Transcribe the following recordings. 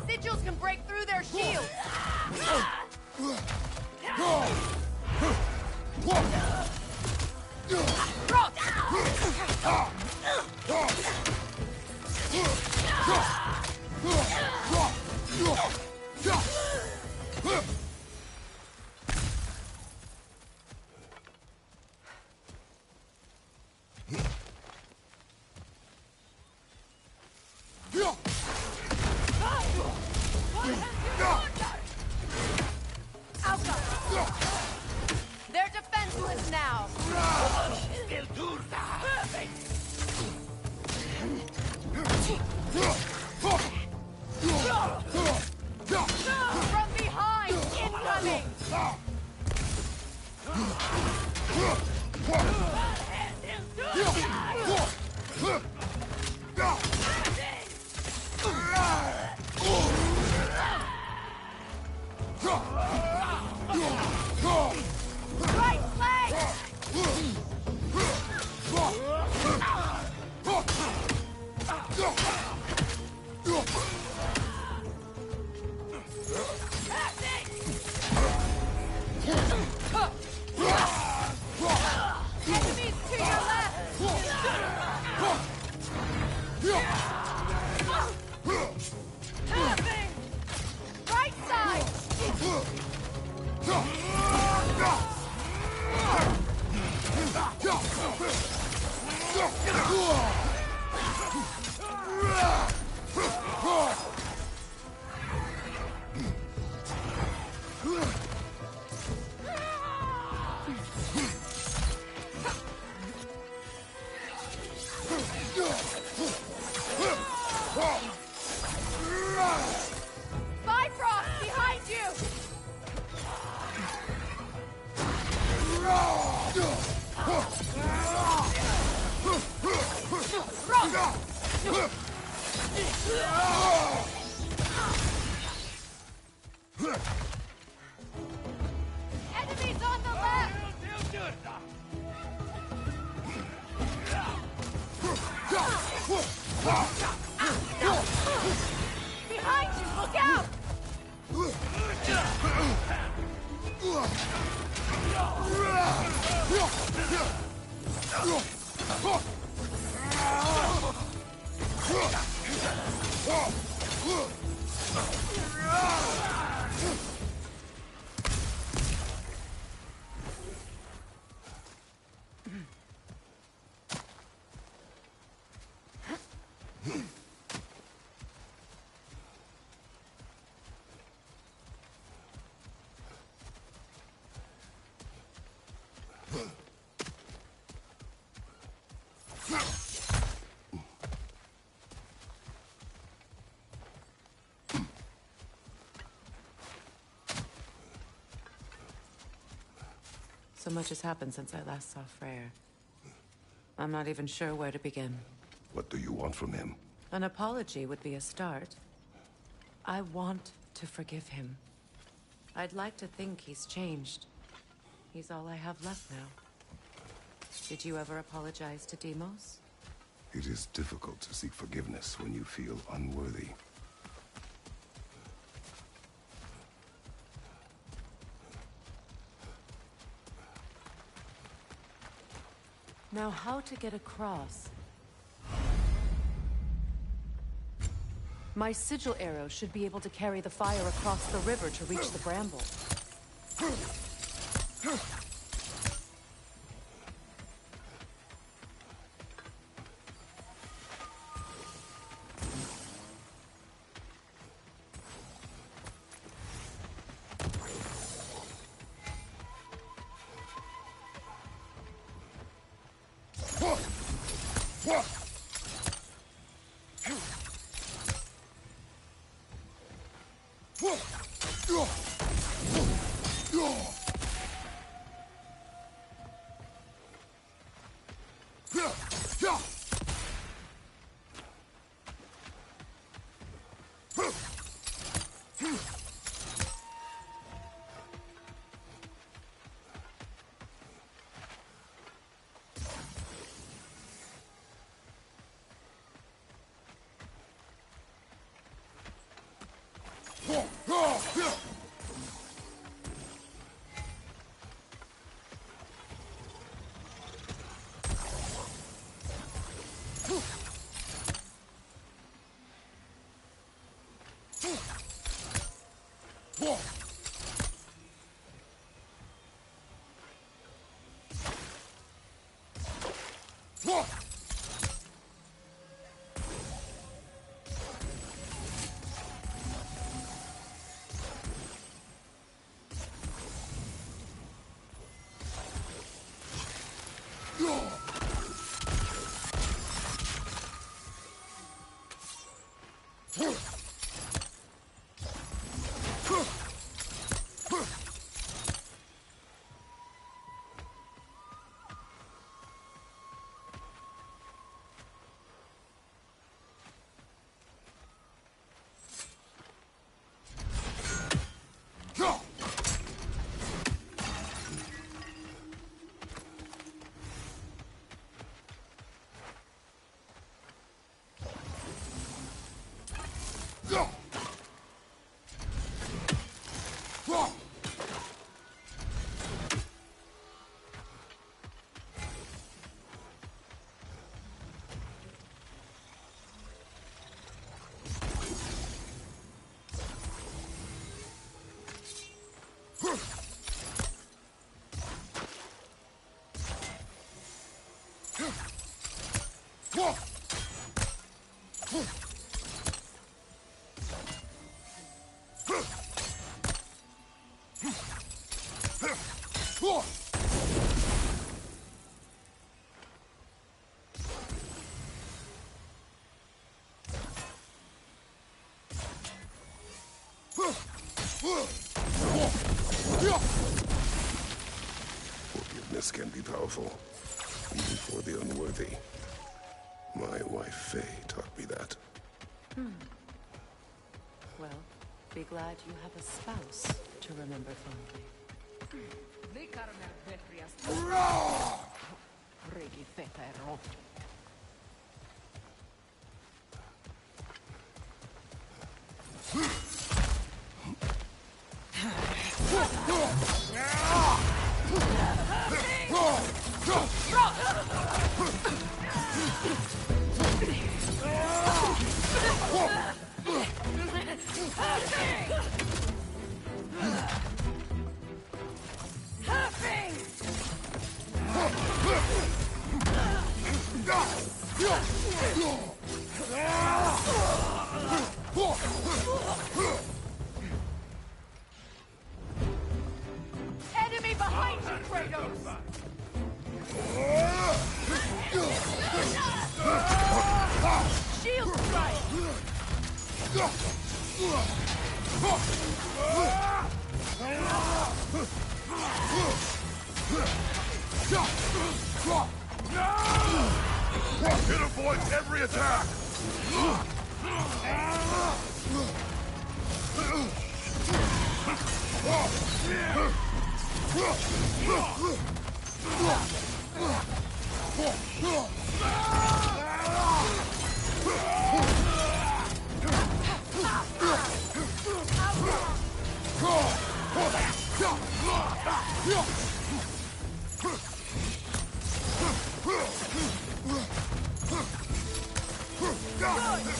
sigils can break through their shields! They're defenseless now! From behind! Incoming! Right flank! Enemies to your left! Right side! Bifrost, behind you! Enemies on the left! Behind you, look out! So much has happened since I last saw Freyr. I'm not even sure where to begin. What do you want from him? An apology would be a start. I want to forgive him. I'd like to think he's changed. He's all I have left now. Did you ever apologize to Deimos? It is difficult to seek forgiveness when you feel unworthy. Now, how to get across? My sigil arrow should be able to carry the fire across the river to reach the bramble. Forgiveness can be powerful, even for the unworthy. My wife, Faye, taught me that. Well, be glad you have a spouse to remember fondly. Enemy behind you, Kratos! Shield strike! It avoids every attack! Good!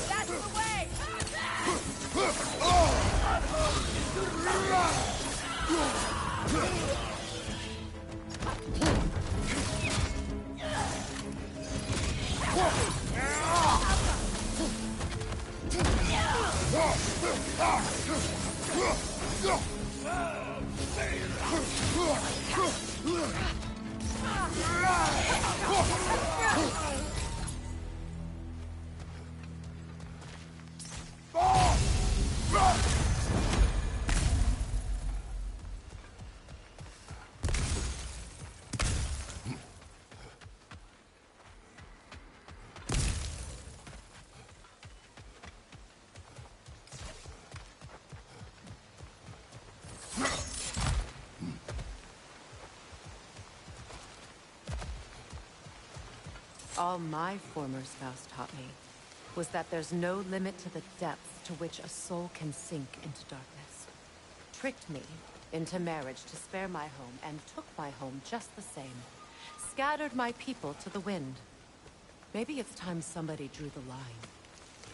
That's the way! All my former spouse taught me was that there's no limit to the depth to which a soul can sink into darkness. Tricked me into marriage to spare my home, and took my home just the same. Scattered my people to the wind. Maybe it's time somebody drew the line.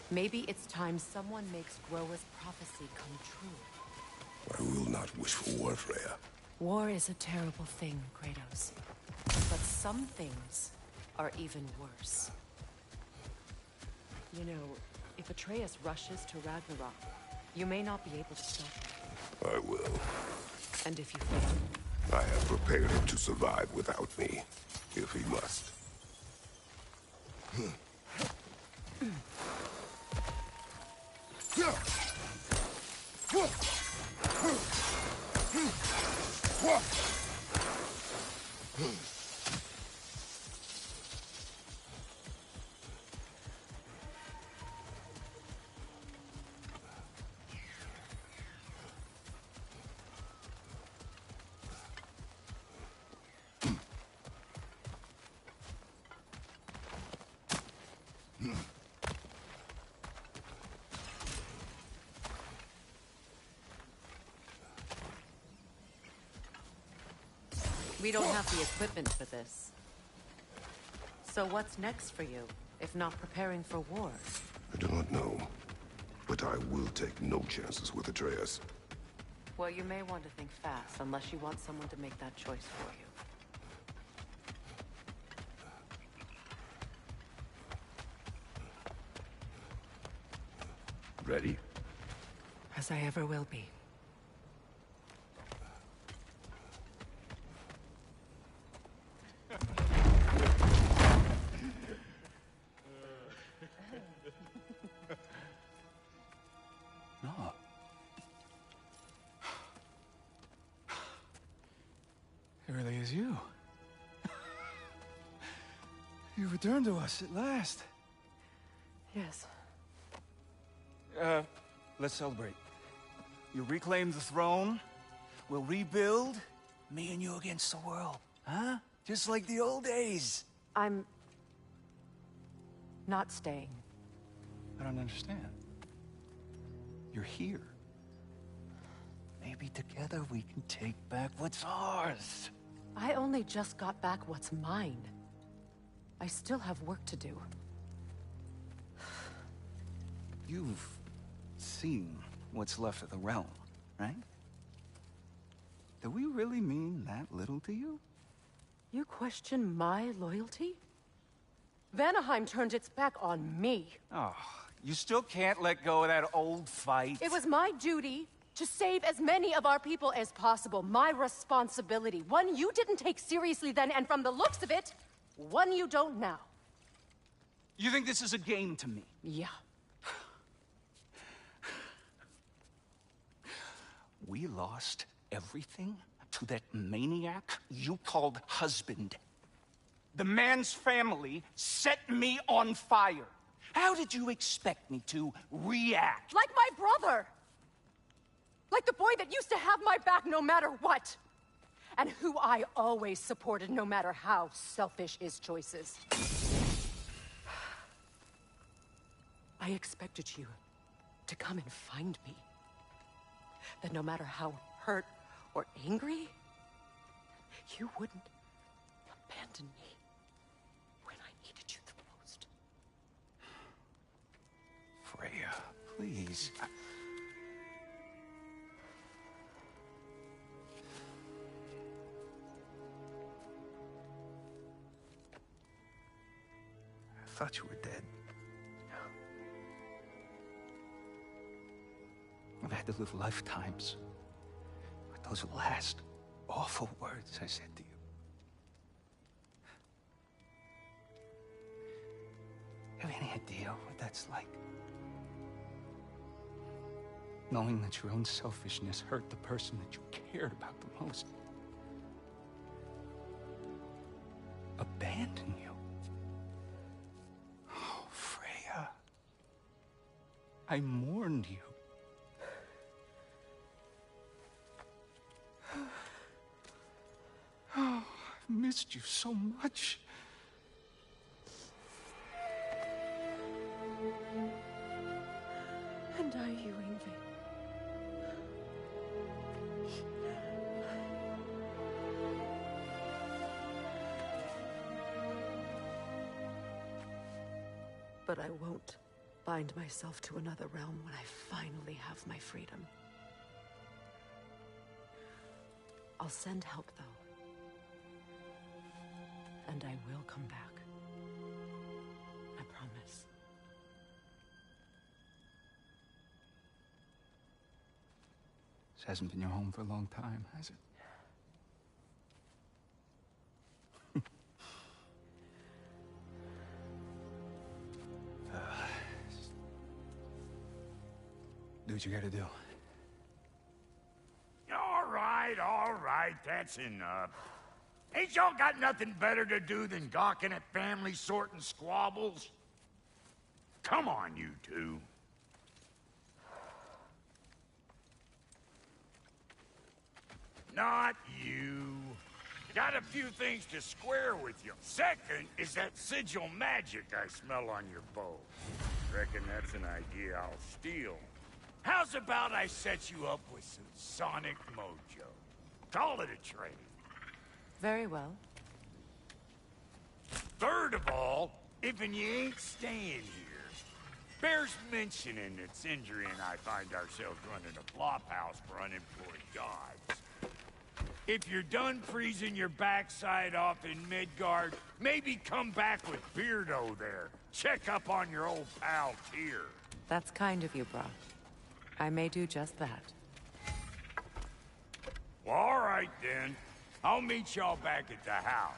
Maybe it's time someone makes Groa's prophecy come true. I will not wish for war, Freya. War is a terrible thing, Kratos. But some things are even worse. You know, if Atreus rushes to Ragnarok, you may not be able to stop him. I will. And if you fail? I have prepared him to survive without me, if he must. We don't have the equipment for this. So what's next for you, if not preparing for war? I do not know, but I will take no chances with Atreus. Well, you may want to think fast, unless you want someone to make that choice for you. Ready? As I ever will be. No. It really is you. You returned to us at last. Yes. Let's celebrate. You reclaim the throne. We'll rebuild. Me and you against the world. Huh? Just like the old days. I'm... not staying. I don't understand. You're here. Maybe together we can take back what's ours. I only just got back what's mine. I still have work to do. You've seen what's left of the realm, right? Do we really mean that little to you? You question my loyalty? Vanaheim turned its back on me. Oh, you still can't let go of that old fight. It was my duty to save as many of our people as possible. My responsibility. One you didn't take seriously then, and from the looks of it, one you don't now. You think this is a game to me? Yeah. We lost everything to that maniac you called husband. The man's family set me on fire. How did you expect me to react? Like my brother! Like the boy that used to have my back no matter what! And who I always supported no matter how selfish his choices. I expected you to come and find me. That no matter how hurt or angry, you wouldn't abandon me when I needed you the most. Freya, please. I thought you were dead. I've had to live lifetimes with those last awful words I said to you. Have any idea what that's like? Knowing that your own selfishness hurt the person that you cared about the most. Abandon you. Oh, Freya. I mourned you. Oh, I've missed you so much. And are you, Ingvi? But I won't bind myself to another realm when I finally have my freedom. I'll send help, though. And I will come back. I promise. This hasn't been your home for a long time, has it? Do what you gotta do. All right, that's enough. Ain't y'all got nothing better to do than gawking at family sorting squabbles? Come on, you two. Not you. Got a few things to square with you. Second is that sigil magic I smell on your bow. Reckon that's an idea I'll steal. How's about I set you up with some sonic mojo? Call it a trade. Very well. Third of all, if you ain't staying here, bears mentioning that Sindri and I find ourselves running a flop house for unemployed gods. If you're done freezing your backside off in Midgard, maybe come back with Beardo there. Check up on your old pal Tyr. That's kind of you, Brock. I may do just that. Well, all right then. I'll meet y'all back at the house.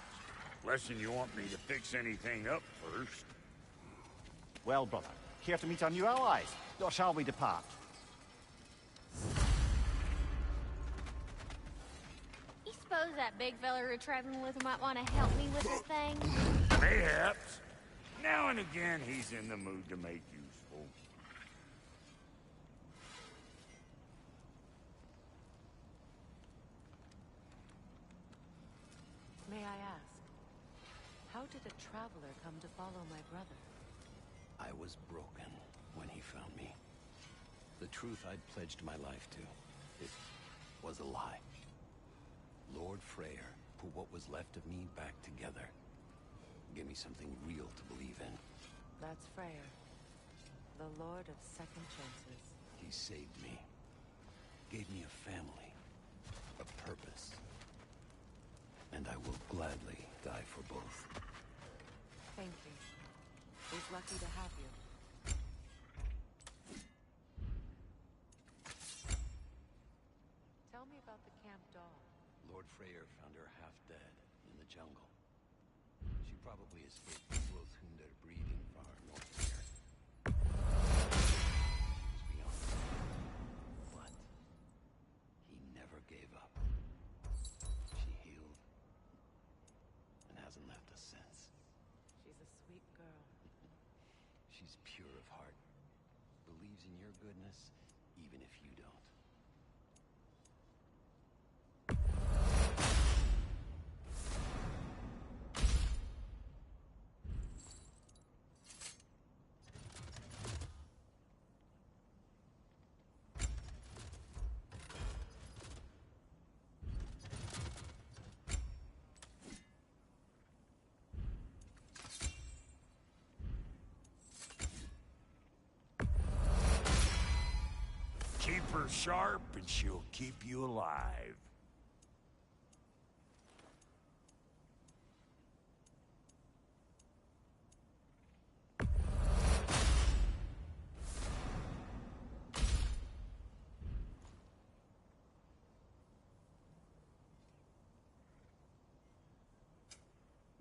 Unless you want me to fix anything up first. Well, brother, care to meet our new allies? Or shall we depart? You suppose that big fella we're traveling with might want to help me with this thing? Mayhaps. Now and again, he's in the mood to make useful. May I ask, how did a traveler come to follow my brother? I was broken when he found me. The truth I'd pledged my life to, it was a lie. Lord Freyr put what was left of me back together. Gave me something real to believe in. That's Freyr, the Lord of Second Chances. He saved me. Gave me a family, a purpose. And I will gladly die for both. Thank you. He's lucky to have you. Tell me about the camp dog. Lord Freyr found her half dead in the jungle. She probably escaped the Slothhunder breeding far north here. It was beyond me. But he never gave up. She healed and hasn't left us since. She's a sweet girl. She's pure of heart. Believes in your goodness, even if you don't. Keep her sharp and she'll keep you alive.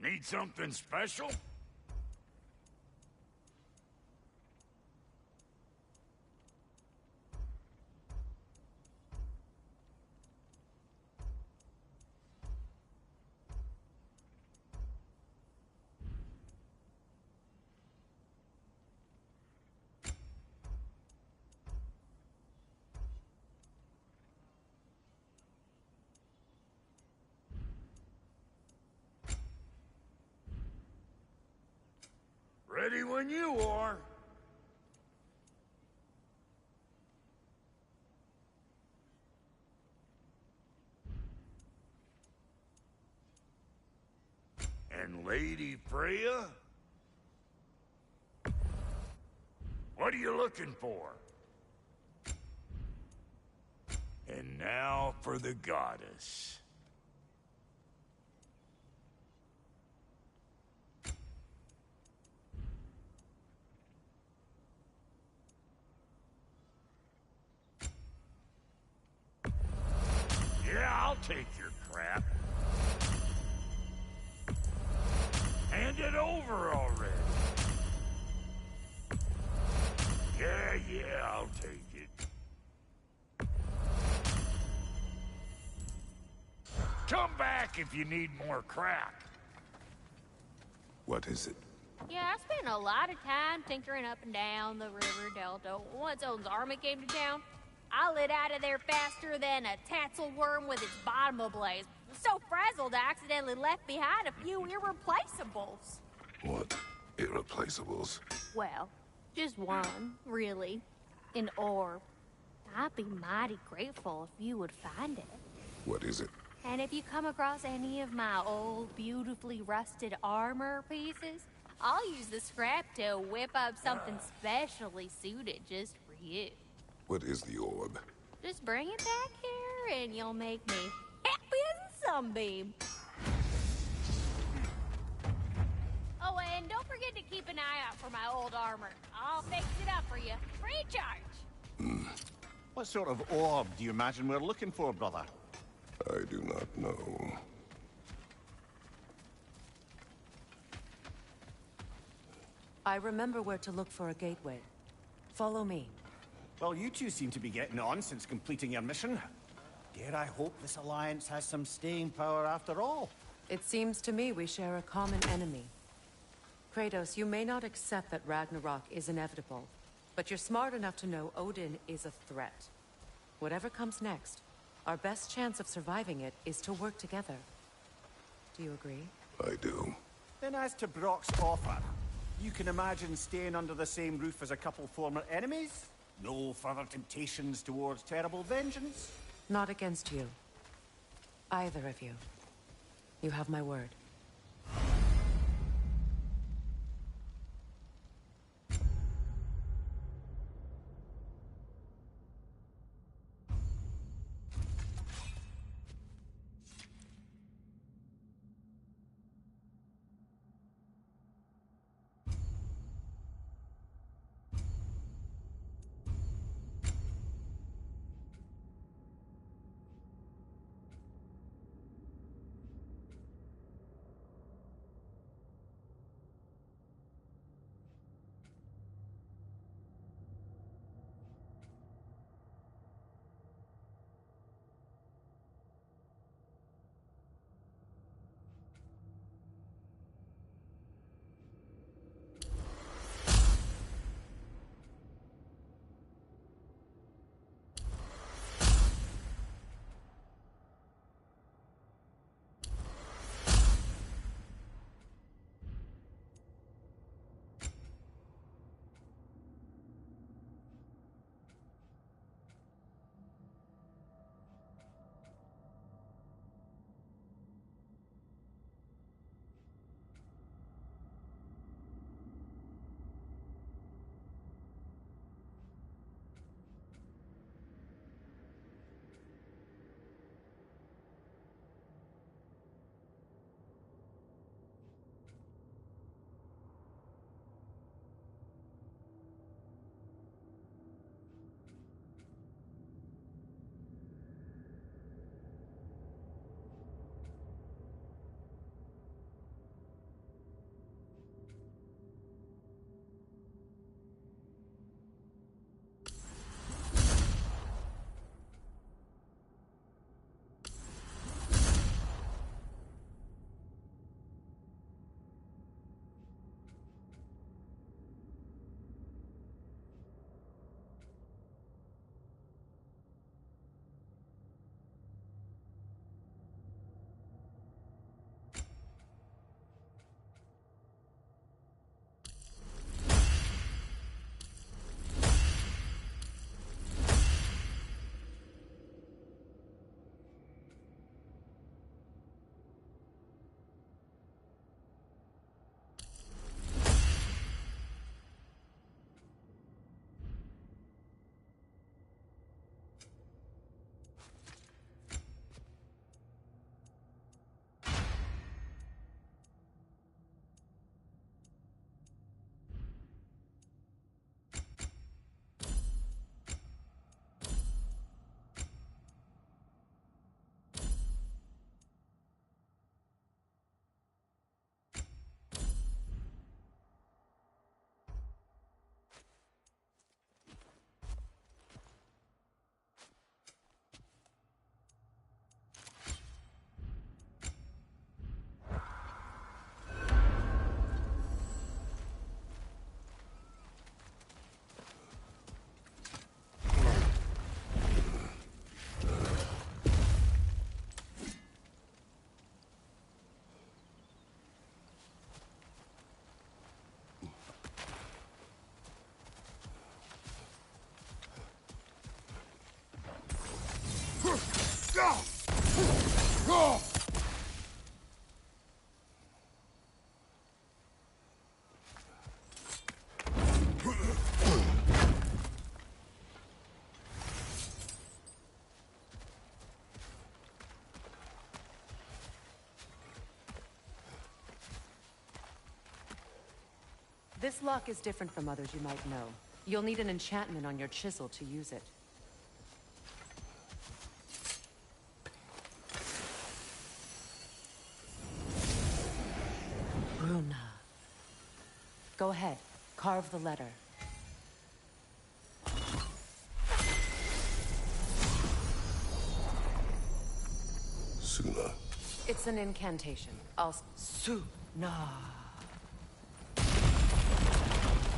Need something special? Ready when you are. And Lady Freya? What are you looking for? And now for the goddess. Yeah, I'll take your crap. Hand it over already. Yeah, I'll take it. Ask if you need more crack. What is it? Yeah, I spent a lot of time tinkering up and down the river delta. Once Odin's army came to town, I lit out of there faster than a tassel worm with its bottom ablaze. So frazzled, I accidentally left behind a few irreplaceables. What? Irreplaceables? Well, just one, really. An orb. I'd be mighty grateful if you would find it. What is it? And if you come across any of my old, beautifully rusted armor pieces, I'll use the scrap to whip up something specially suited just for you. What is the orb? Just bring it back here and you'll make me happy as a sunbeam. Oh, and don't forget to keep an eye out for my old armor. I'll fix it up for you, free of charge. What sort of orb do you imagine we're looking for, brother? I do not know. I remember where to look for a gateway. Follow me. Well, you two seem to be getting on since completing your mission. Dare I hope this alliance has some staying power after all? It seems to me we share a common enemy. Kratos, you may not accept that Ragnarok is inevitable, but you're smart enough to know Odin is a threat. Whatever comes next, our best chance of surviving it is to work together. Do you agree? I do. Then as to Brock's offer, you can imagine staying under the same roof as a couple former enemies? No further temptations towards terrible vengeance? Not against you. Either of you. You have my word. This lock is different from others you might know. You'll need an enchantment on your chisel to use it. Bruna. Go ahead. Carve the letter. Suna. It's an incantation. Suna.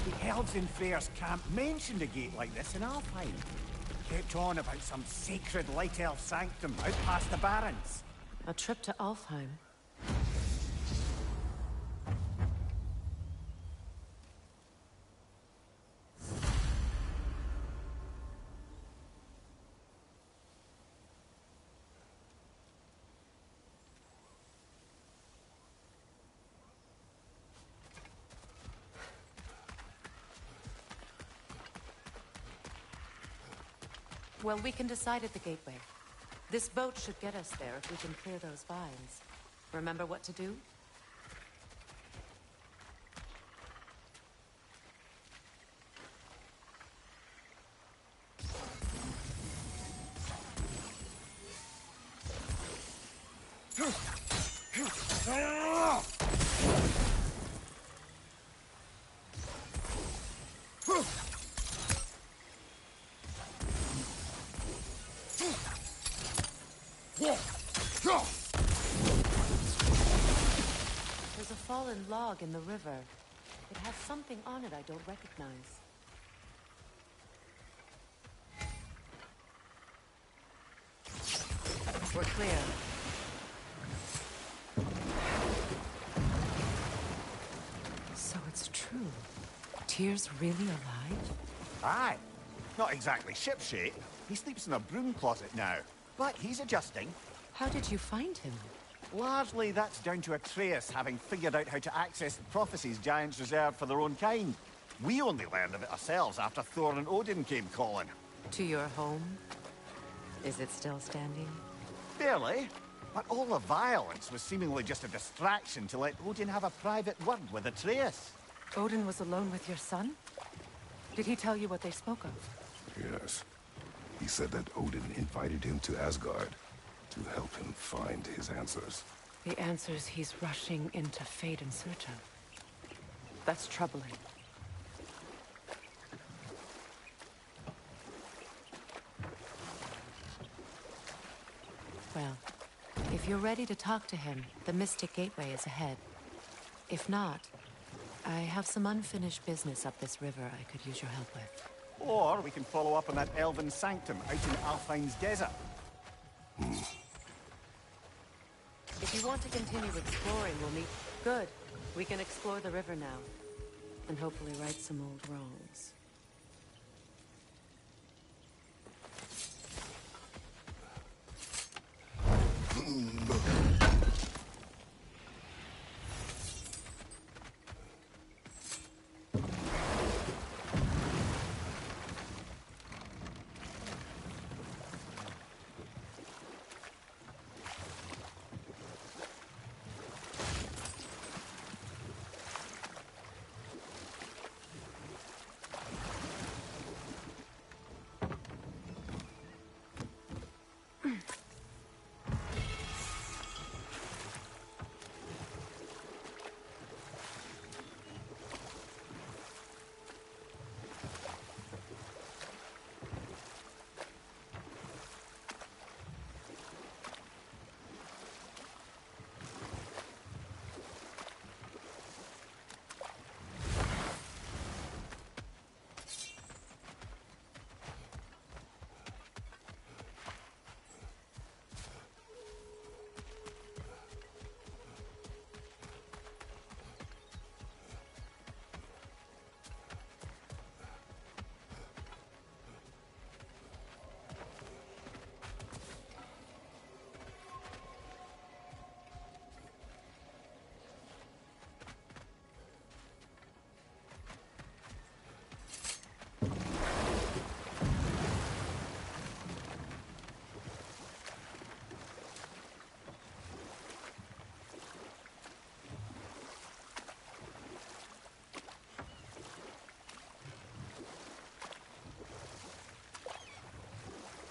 The elves in Freyr's camp mentioned a gate like this in Alfheim. Kept on about some sacred light elf sanctum out past the Barrens. A trip to Alfheim. Well, we can decide at the gateway. This boat should get us there if we can clear those vines. Remember what to do? There's a fallen log in the river. It has something on it I don't recognize. We're clear. So it's true. Tyr's really alive? Aye. Not exactly shipshape. He sleeps in a broom closet now. But he's adjusting. How did you find him? Largely, that's down to Atreus having figured out how to access the prophecies giants reserved for their own kind. We only learned of it ourselves after Thor and Odin came calling. To your home? Is it still standing? Barely. But all the violence was seemingly just a distraction to let Odin have a private word with Atreus. Odin was alone with your son? Did he tell you what they spoke of? Yes. He said that Odin invited him to Asgard to help him find his answers. The answers he's rushing into fate in search of. That's troubling. Well, if you're ready to talk to him, the Mystic Gateway is ahead. If not, I have some unfinished business up this river I could use your help with. Or we can follow up on that elven sanctum out in Alfheim's desert. If you want to continue exploring, we'll meet... Good. We can explore the river now. And hopefully right some old wrongs.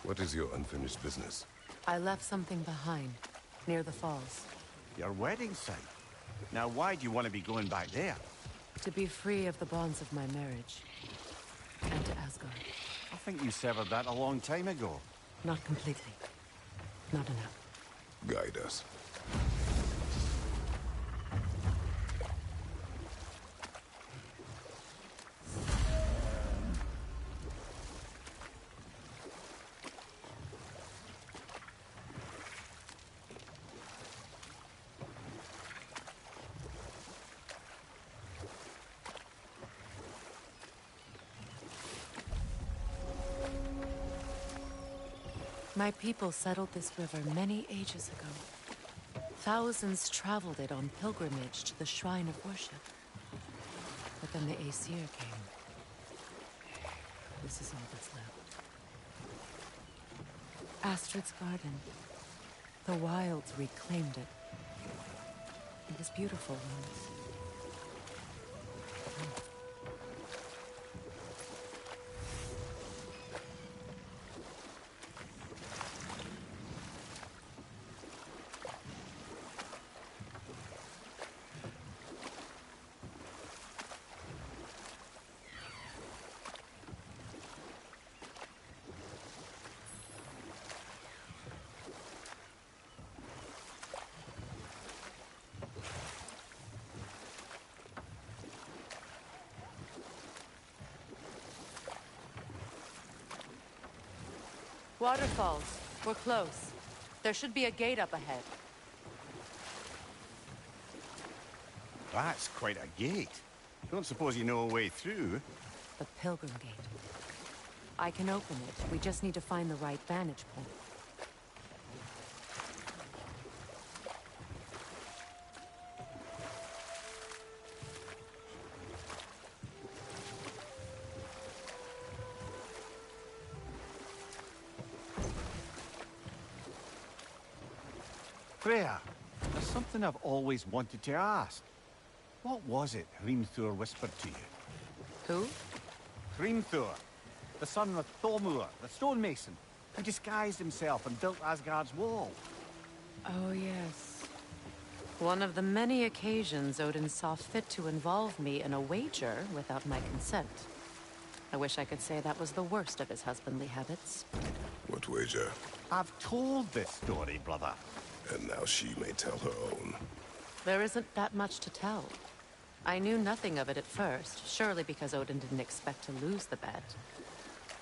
What is your unfinished business? I left something behind, near the falls. Your wedding site. Now, why do you want to be going back there? To be free of the bonds of my marriage. And to Asgard. I think you severed that a long time ago. Not completely. Not enough. Guide us. My people settled this river many ages ago. Thousands traveled it on pilgrimage to the shrine of worship. But then the Aesir came. This is all that's left. Astrid's garden. The wilds reclaimed it. It was beautiful once. Waterfalls. We're close. There should be a gate up ahead. That's quite a gate. Don't suppose you know a way through? The Pilgrim Gate. I can open it. We just need to find the right vantage point. Freya, there's something I've always wanted to ask. What was it Hrimthur whispered to you? Who? Hrimthur, the son of Thormur, the stonemason, who disguised himself and built Asgard's wall. Oh, yes. One of the many occasions Odin saw fit to involve me in a wager without my consent. I wish I could say that was the worst of his husbandly habits. What wager? I've told this story, brother. And now she may tell her own. There isn't that much to tell. I knew nothing of it at first, surely because Odin didn't expect to lose the bet.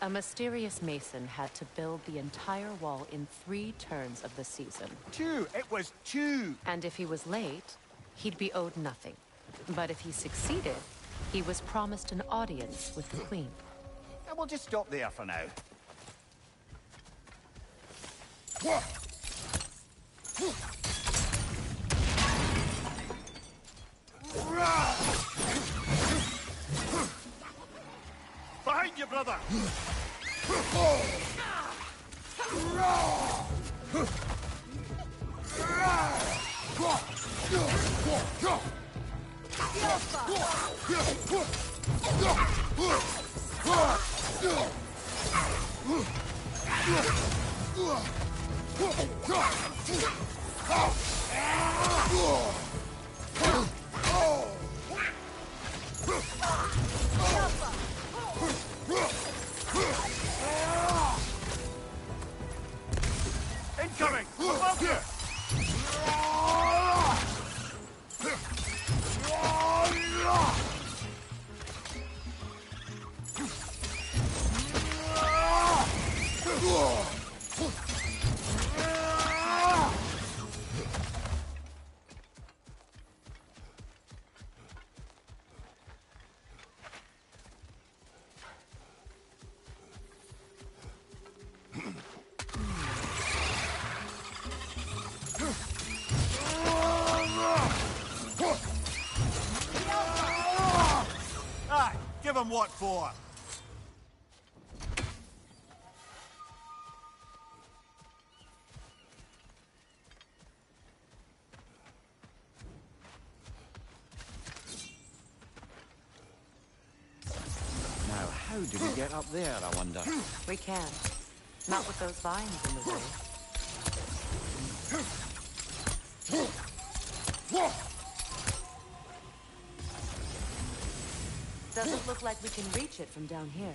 A mysterious mason had to build the entire wall in 3 turns of the season. 2! It was 2! And if he was late, he'd be owed nothing. But if he succeeded, he was promised an audience with the queen. And we'll just stop there for now. Behind you, brother! Incoming! Above you! Aye, give him what for? Now, how do we get up there, I wonder? We can. Not with those vines in the way. Doesn't look like we can reach it from down here.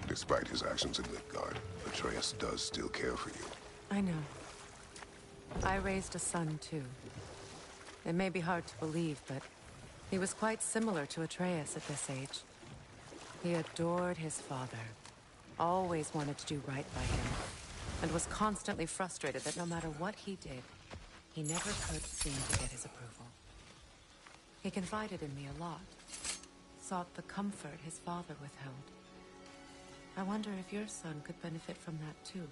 Despite his actions in Midgard, Atreus does still care for you. I know. I raised a son, too. It may be hard to believe, but he was quite similar to Atreus at this age. He adored his father, always wanted to do right by him, and was constantly frustrated that no matter what he did, he never could seem to get his approval. He confided in me a lot, sought the comfort his father withheld. I wonder if your son could benefit from that, too.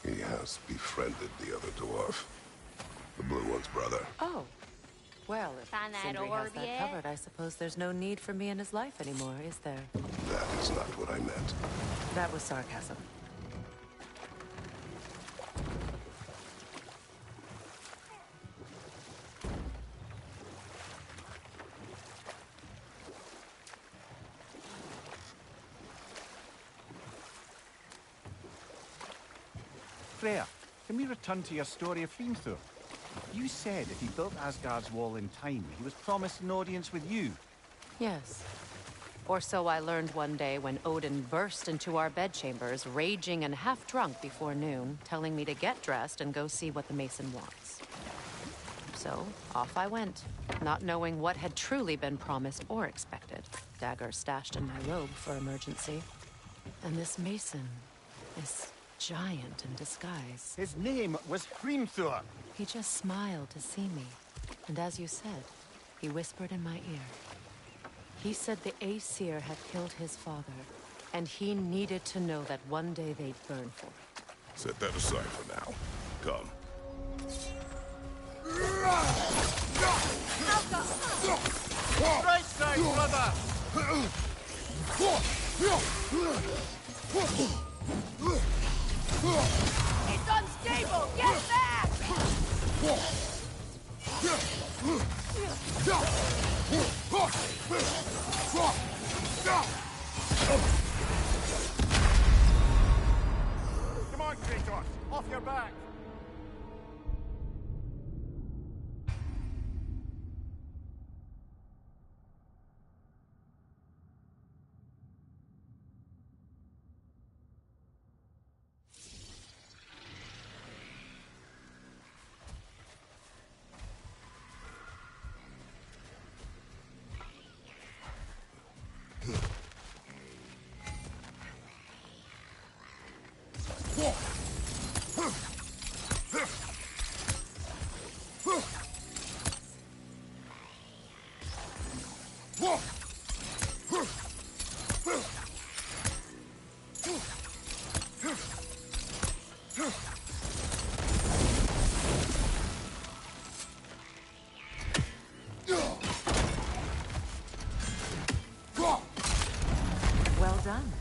He has befriended the other dwarf. The Blue One's brother. Oh. Well, if Find that Sindri has orb that yet? covered, I suppose there's no need for me in his life anymore, is there? That is not what I meant. That was sarcasm. Freya, can we return to your story of Hrimthur? You said if he built Asgard's wall in time, he was promised an audience with you. Yes. Or so I learned one day when Odin burst into our bedchambers, raging and half drunk before noon, telling me to get dressed and go see what the Mason wants. So, off I went, not knowing what had truly been promised or expected. Dagger stashed in my robe for emergency. And this Mason, this giant in disguise. His name was Hrimthur. He just smiled to see me. And as you said, he whispered in my ear. He said the Aesir had killed his father, and he needed to know that one day they'd burn for it. Set that aside for now. Come. Right side, brother! It's unstable! Get back! Come on, Kratos! Off your back! Well done.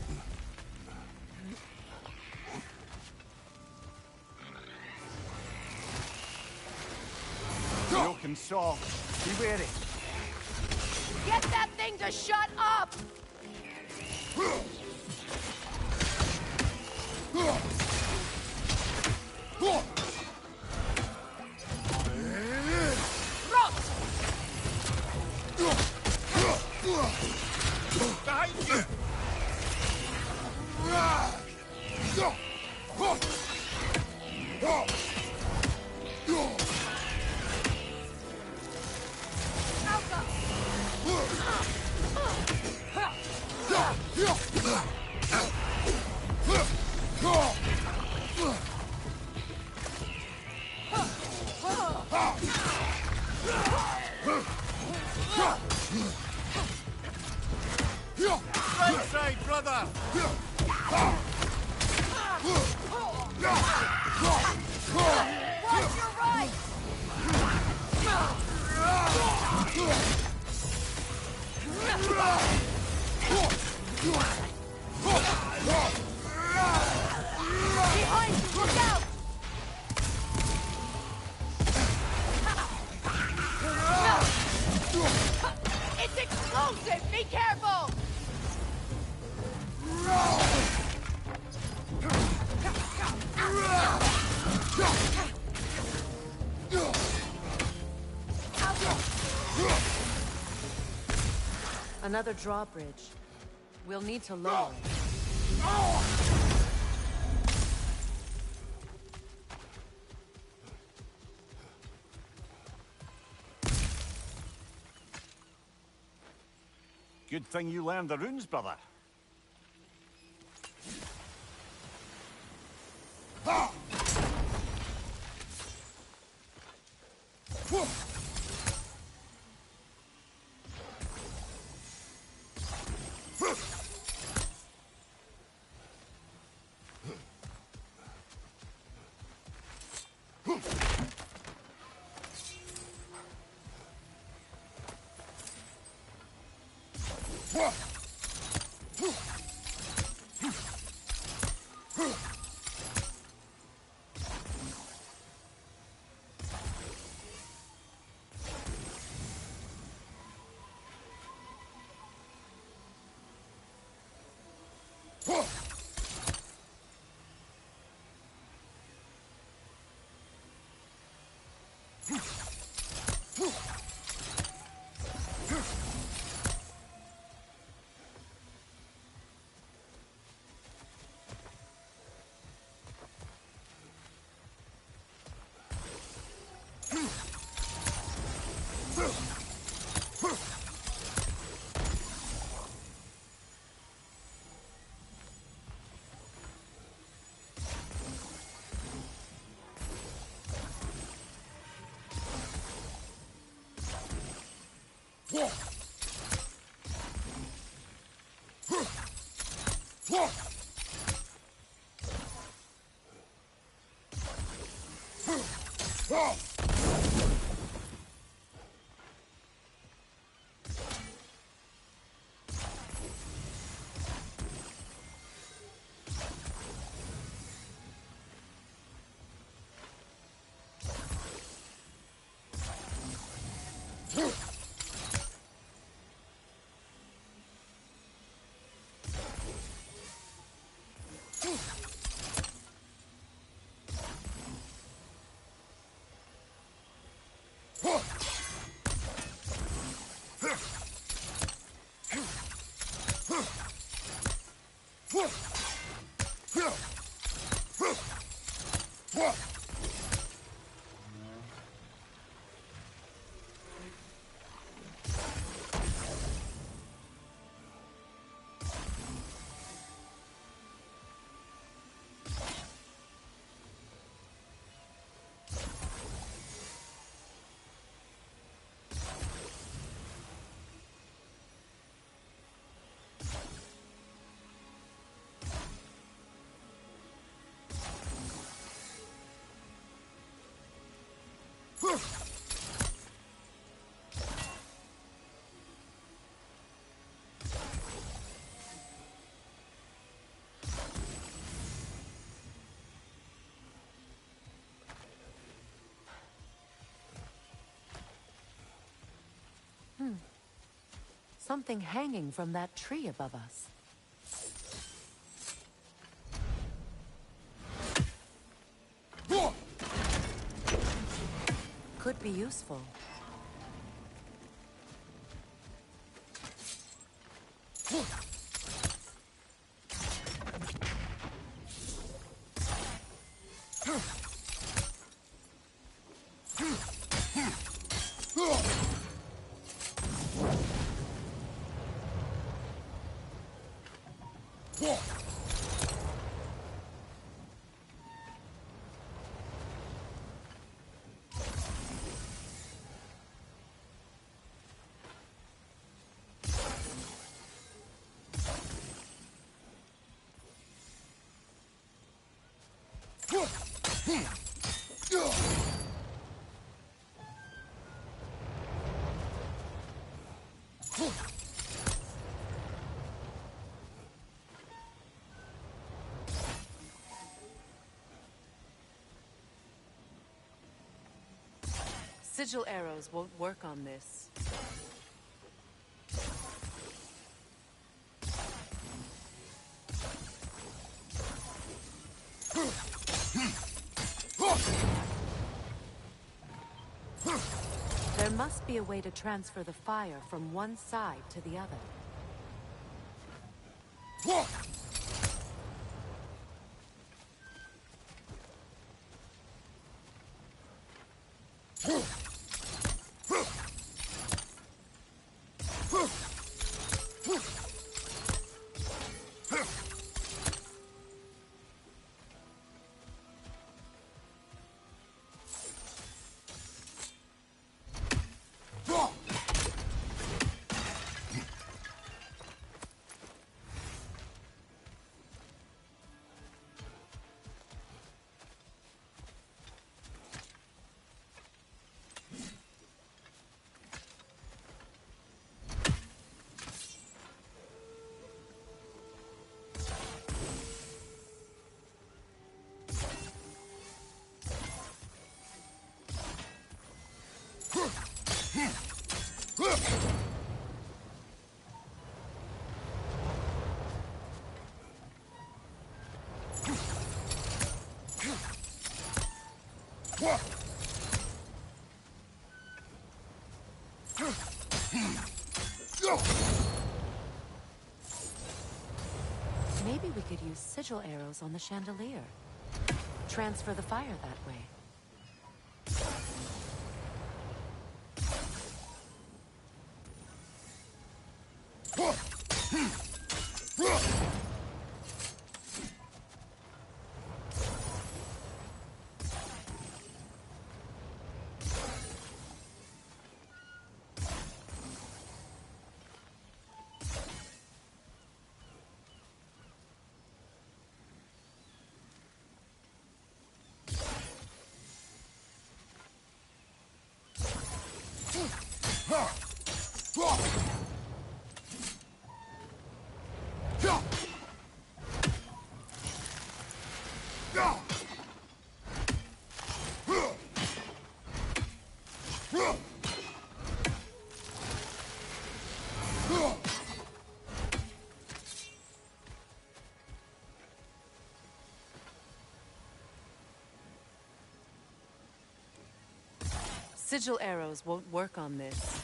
Broken saw. Be wary. Get that thing to shut up! Behind you! brother! Watch your right! Behind you, look out! It's explosive! Be careful! Another drawbridge. We'll need to lower it. Good thing you learned the runes, brother. Something hanging from that tree above us. Could be useful. Sigil arrows won't work on this. There must be a way to transfer the fire from one side to the other. Maybe we could use sigil arrows on the chandelier. Transfer the fire that way. Sigil arrows won't work on this.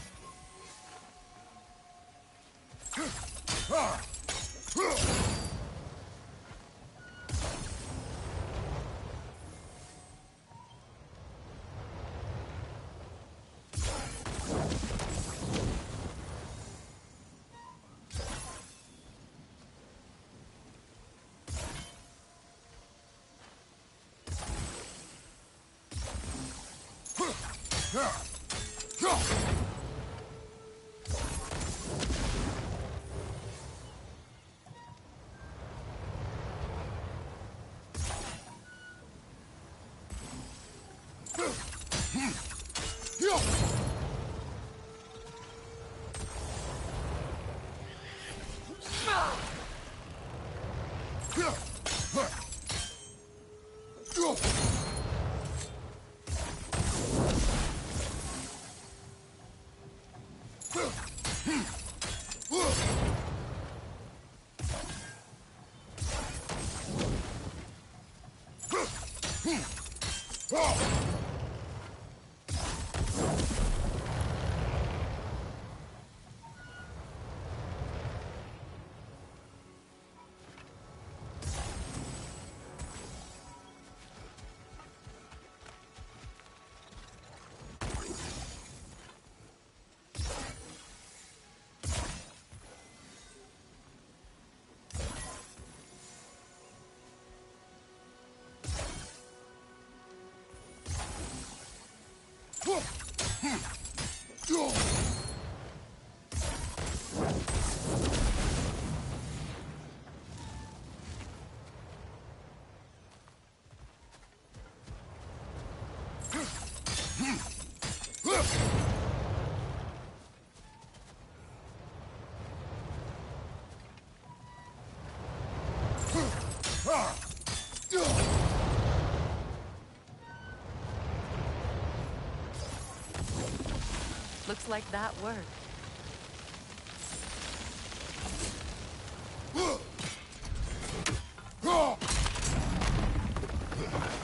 Looks like that worked.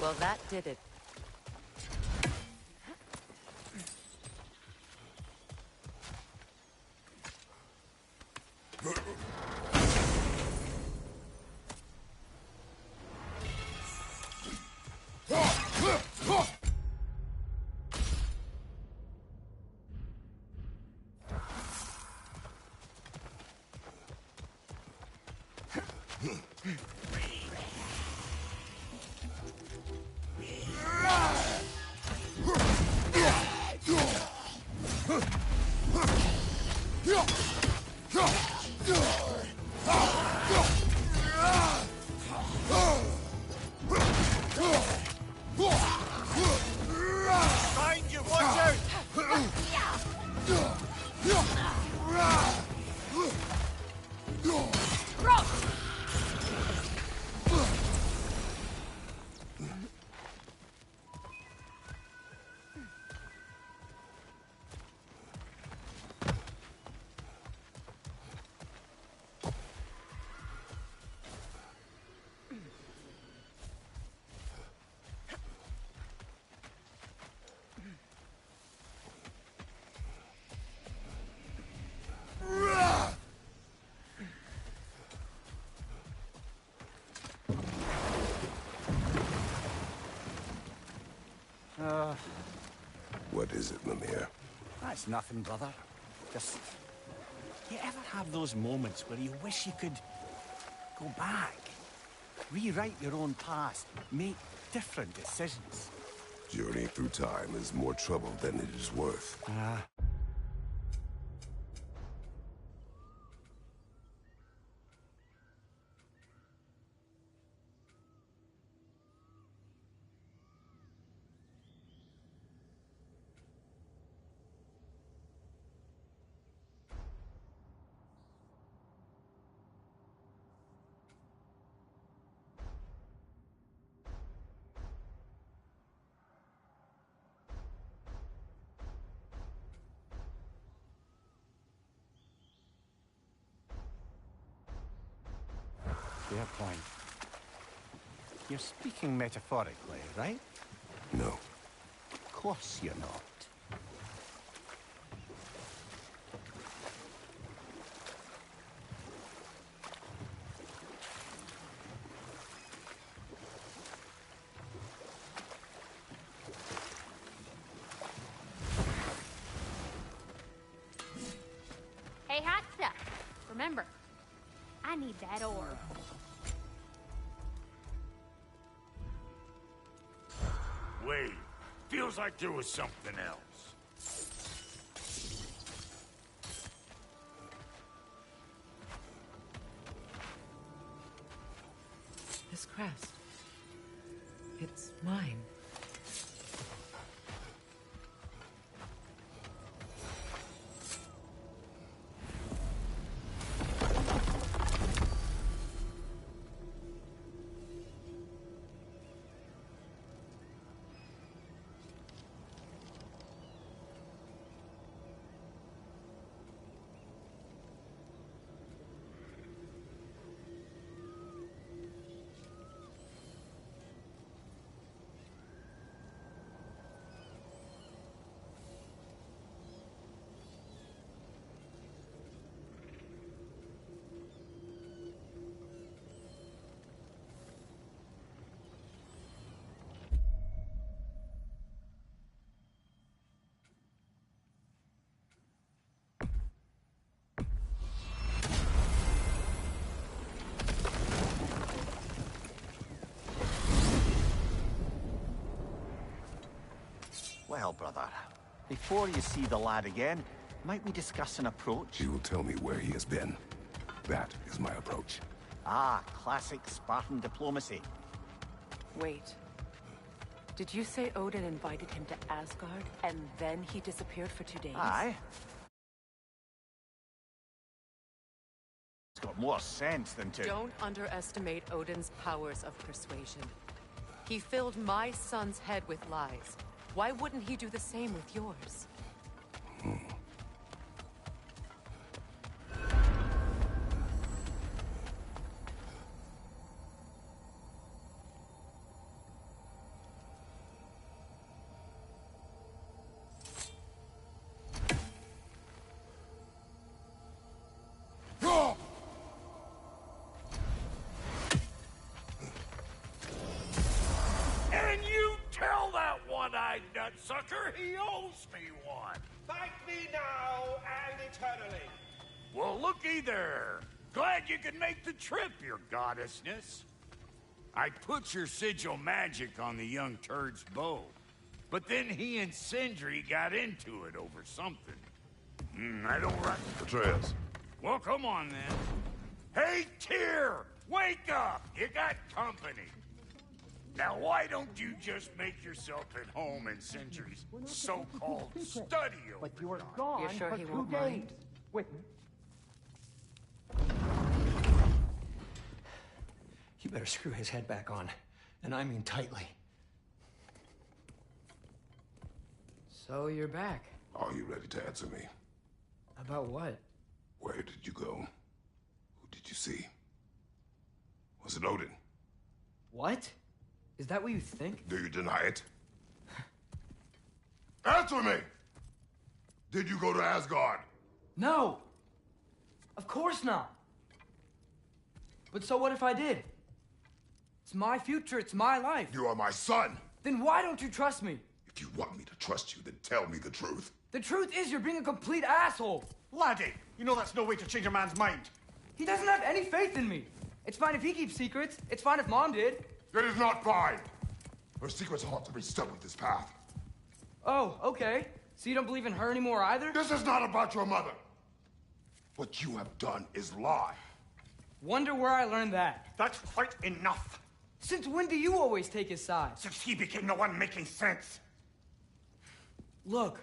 Well, that did it. Behind you, watch out! What is it, Mimir? That's nothing, brother. Just... You ever have those moments where you wish you could... go back? Rewrite your own past. Make different decisions. Journey through time is more trouble than it is worth. Fair point. You're speaking metaphorically, right? No. Of course you're not. Hey, hot stuff. Remember, I need that orb. Wait, feels like there was something else. This crest. It's mine. Well, brother, before you see the lad again, might we discuss an approach? He will tell me where he has been. That is my approach. Ah, classic Spartan diplomacy. Wait. Did you say Odin invited him to Asgard, and then he disappeared for 2 days? Aye. It's got more sense than to... Don't underestimate Odin's powers of persuasion. He filled my son's head with lies. Why wouldn't he do the same with yours? sucker. He owes me one. Thank me now and eternally. Well, looky there. Glad you could make the trip, your goddessness. I put your sigil magic on the young turd's bow, but then he and Sindri got into it over something. I don't Atreus. Well, come on then. Hey, Tyr! Wake up! You got company. Now, why don't you just make yourself at home in Sindri's so-called study over But you were time? gone You're sure for he 2 won't days. mind? With You better screw his head back on. And I mean tightly. So you're back. Are you ready to answer me? About what? Where did you go? Who did you see? Was it Odin? What? Is that what you think? Do you deny it? Answer me! Did you go to Asgard? No! Of course not! But so what if I did? It's my future, it's my life. You are my son! Then why don't you trust me? If you want me to trust you, then tell me the truth. The truth is you're being a complete asshole! Laddie, you know that's no way to change a man's mind. He doesn't have any faith in me. It's fine if he keeps secrets. It's fine if Mom did. It is not fine! Her secrets ought to be stuck with this path. Oh, okay. So you don't believe in her anymore either? This is not about your mother! What you have done is lie. Wonder where I learned that. That's quite enough. Since when do you always take his side? Since he became the one making sense. Look,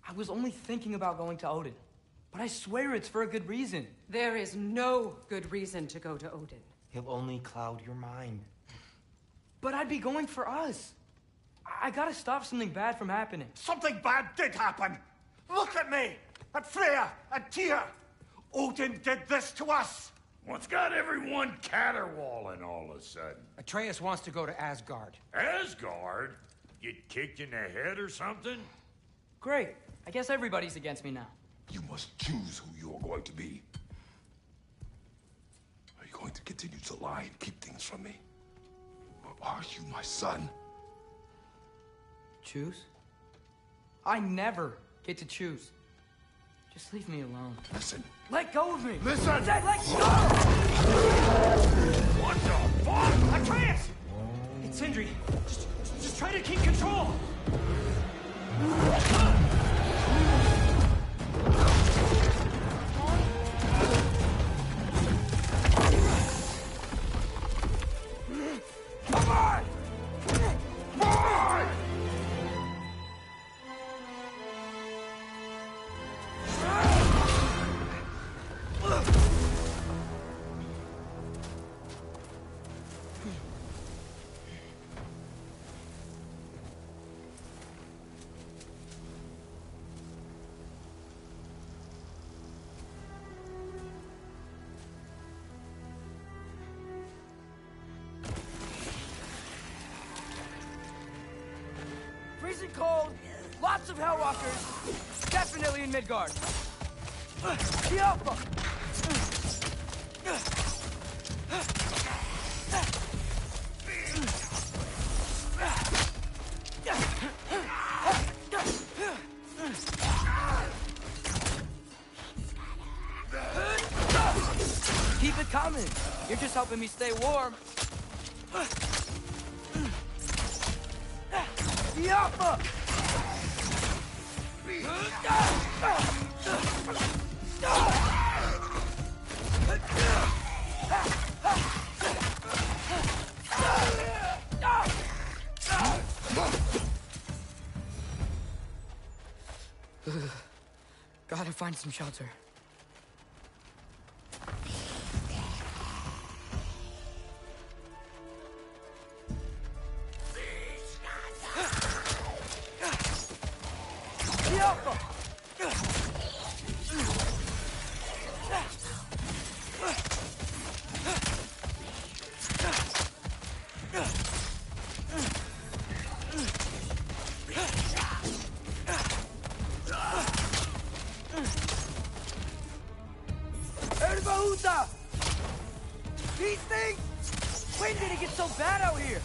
I was only thinking about going to Odin. But I swear it's for a good reason. There is no good reason to go to Odin. He'll only cloud your mind. But I'd be going for us. I gotta stop something bad from happening. Something bad did happen. Look at me, at Freya, at Tyr. Odin did this to us. What's got everyone caterwauling all of a sudden? Atreus wants to go to Asgard. Asgard? Get kicked in the head or something? Great. I guess everybody's against me now. You must choose who you are going to be. Are you going to continue to lie and keep things from me? Or are you my son? Choose? I never get to choose. Just leave me alone. Listen. Let go of me! Listen! I said let go! What the fuck? Atreus! It's Sindri. Just try to keep control. Come on! Come on! Freezing cold, lots of Hellwalkers, definitely in Midgard. The Alpha! Keep it coming. You're just helping me stay warm. The Alpha! Gotta find some shelter. The Alpha! Erbahuta! These things? When did it get so bad out here?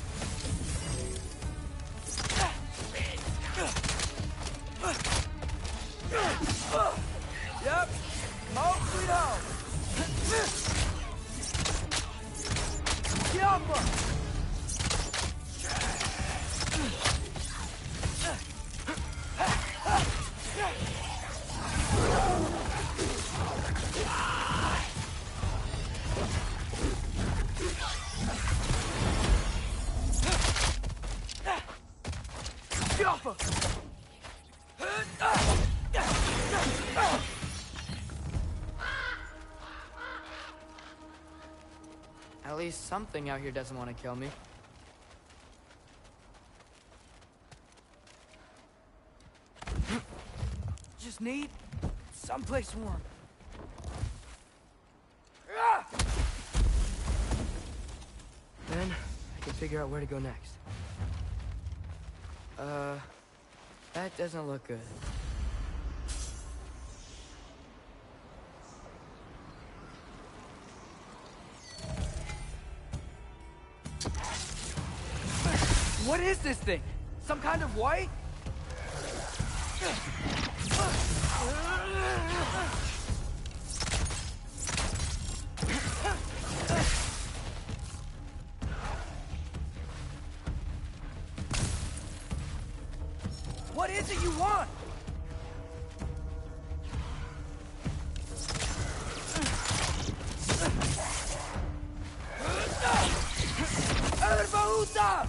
At least something out here doesn't want to kill me. Just need someplace warm. Then I can figure out where to go next. That doesn't look good. What is this thing? Some kind of white? What is it you want? Elbaúta!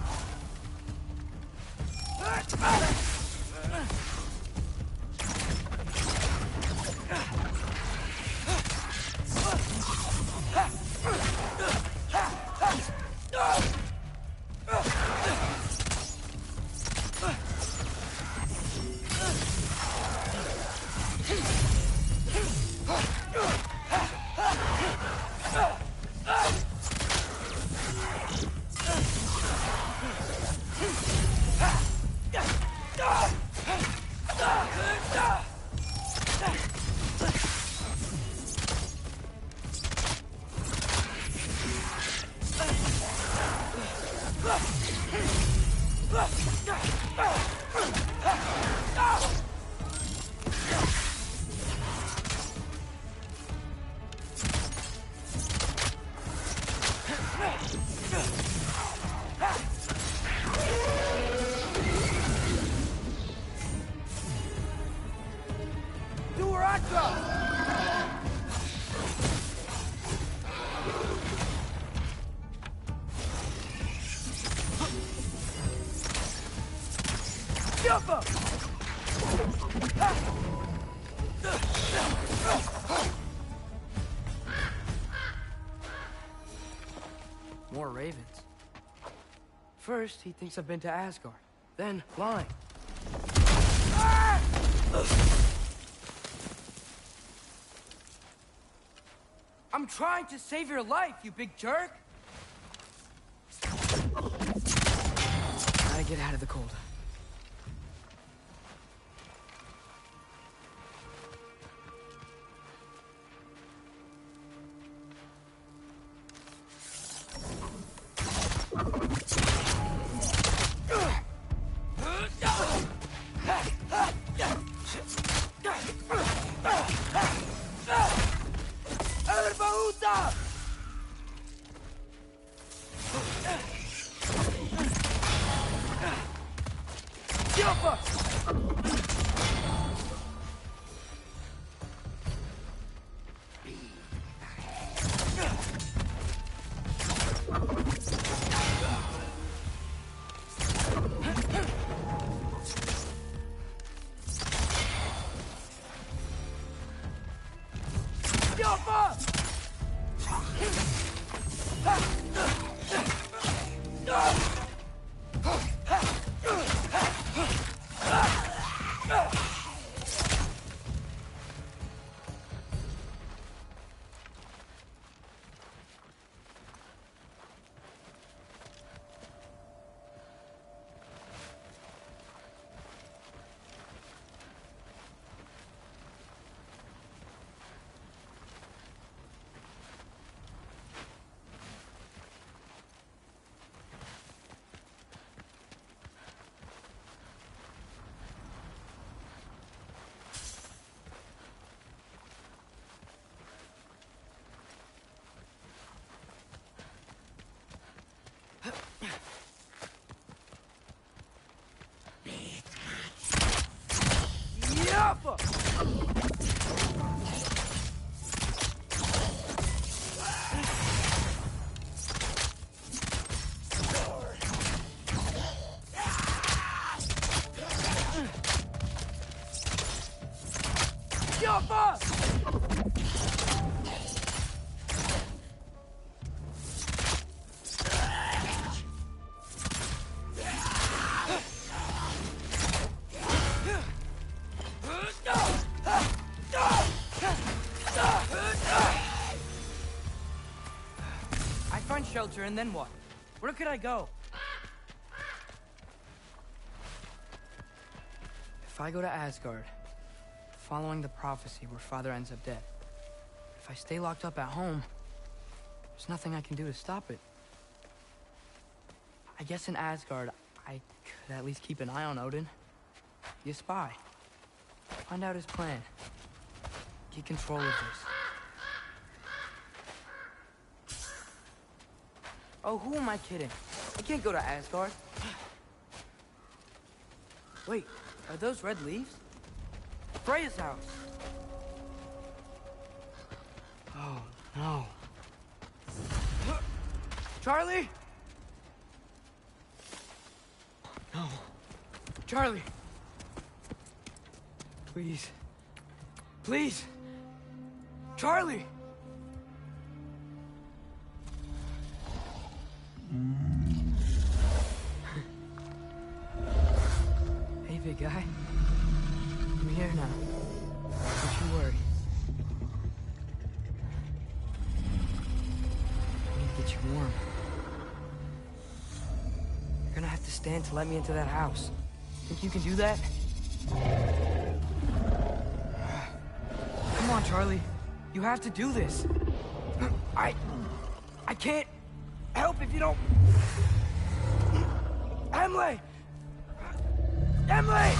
More ravens. First, he thinks I've been to Asgard. Then, lying. I'm trying to save your life, you big jerk! Gotta get out of the cold. Jaffa! I find shelter, and then what? Where could I go? If I go to Asgard, following the prophecy where Father ends up dead. If I stay locked up at home, there's nothing I can do to stop it. I guess in Asgard, I could at least keep an eye on Odin. Be a spy. Find out his plan. Get control of this. Oh, who am I kidding? I can't go to Asgard. Wait, are those red leaves? Freya's house. Oh, no. Charlie? No. Charlie. Please. Please. Charlie! Hey, big guy. I'm here now. Don't you worry. I need to get you warm. You're gonna have to stand to let me into that house. Think you can do that? Come on, Charlie. You have to do this. I can't help if you don't... Emily! Emily!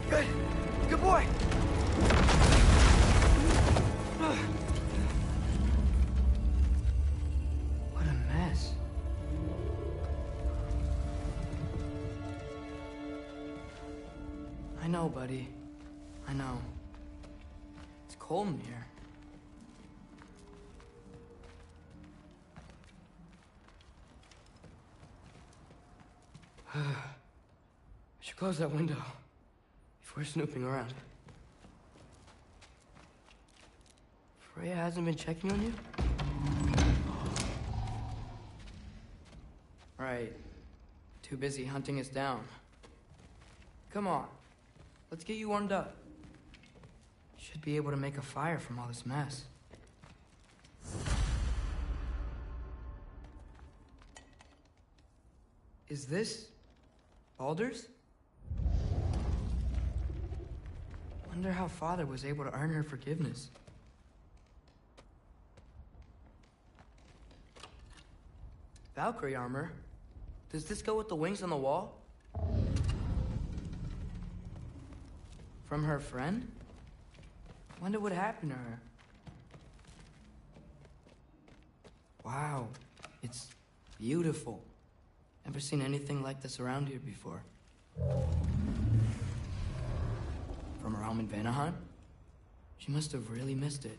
Good. Good boy. What a mess. I know, buddy. I know. It's cold in here. I should close that window if we're snooping around. Freya hasn't been checking on you? Right. Too busy hunting us down. Come on. Let's get you warmed up. Should be able to make a fire from all this mess. Is this Baldur's? Wonder how Father was able to earn her forgiveness. Valkyrie armor? Does this go with the wings on the wall? From her friend? Wonder what happened to her. Wow, it's beautiful. Never seen anything like this around here before. From her home in Vanaheim? She must have really missed it.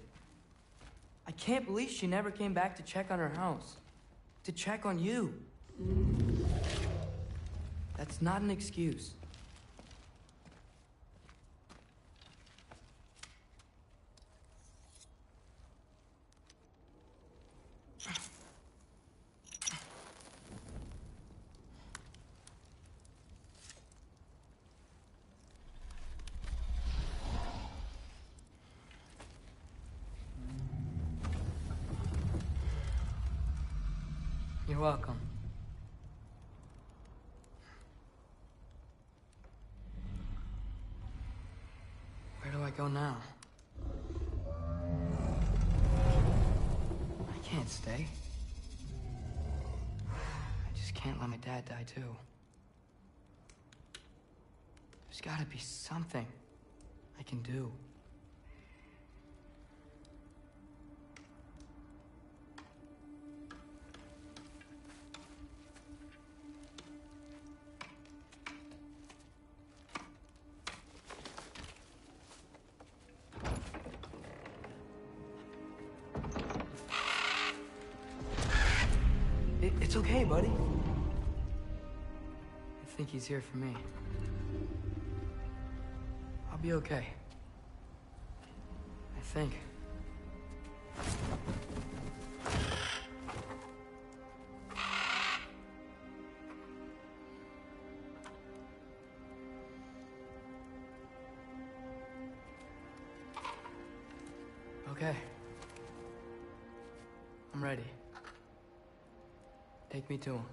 I can't believe she never came back to check on her house. To check on you. That's not an excuse. You're welcome. Where do I go now? I can't stay. I just can't let my dad die too. There's gotta be something I can do. It's okay, buddy. think he's here for me. I'll be okay. I think. Okay. I'm ready. Take me to him.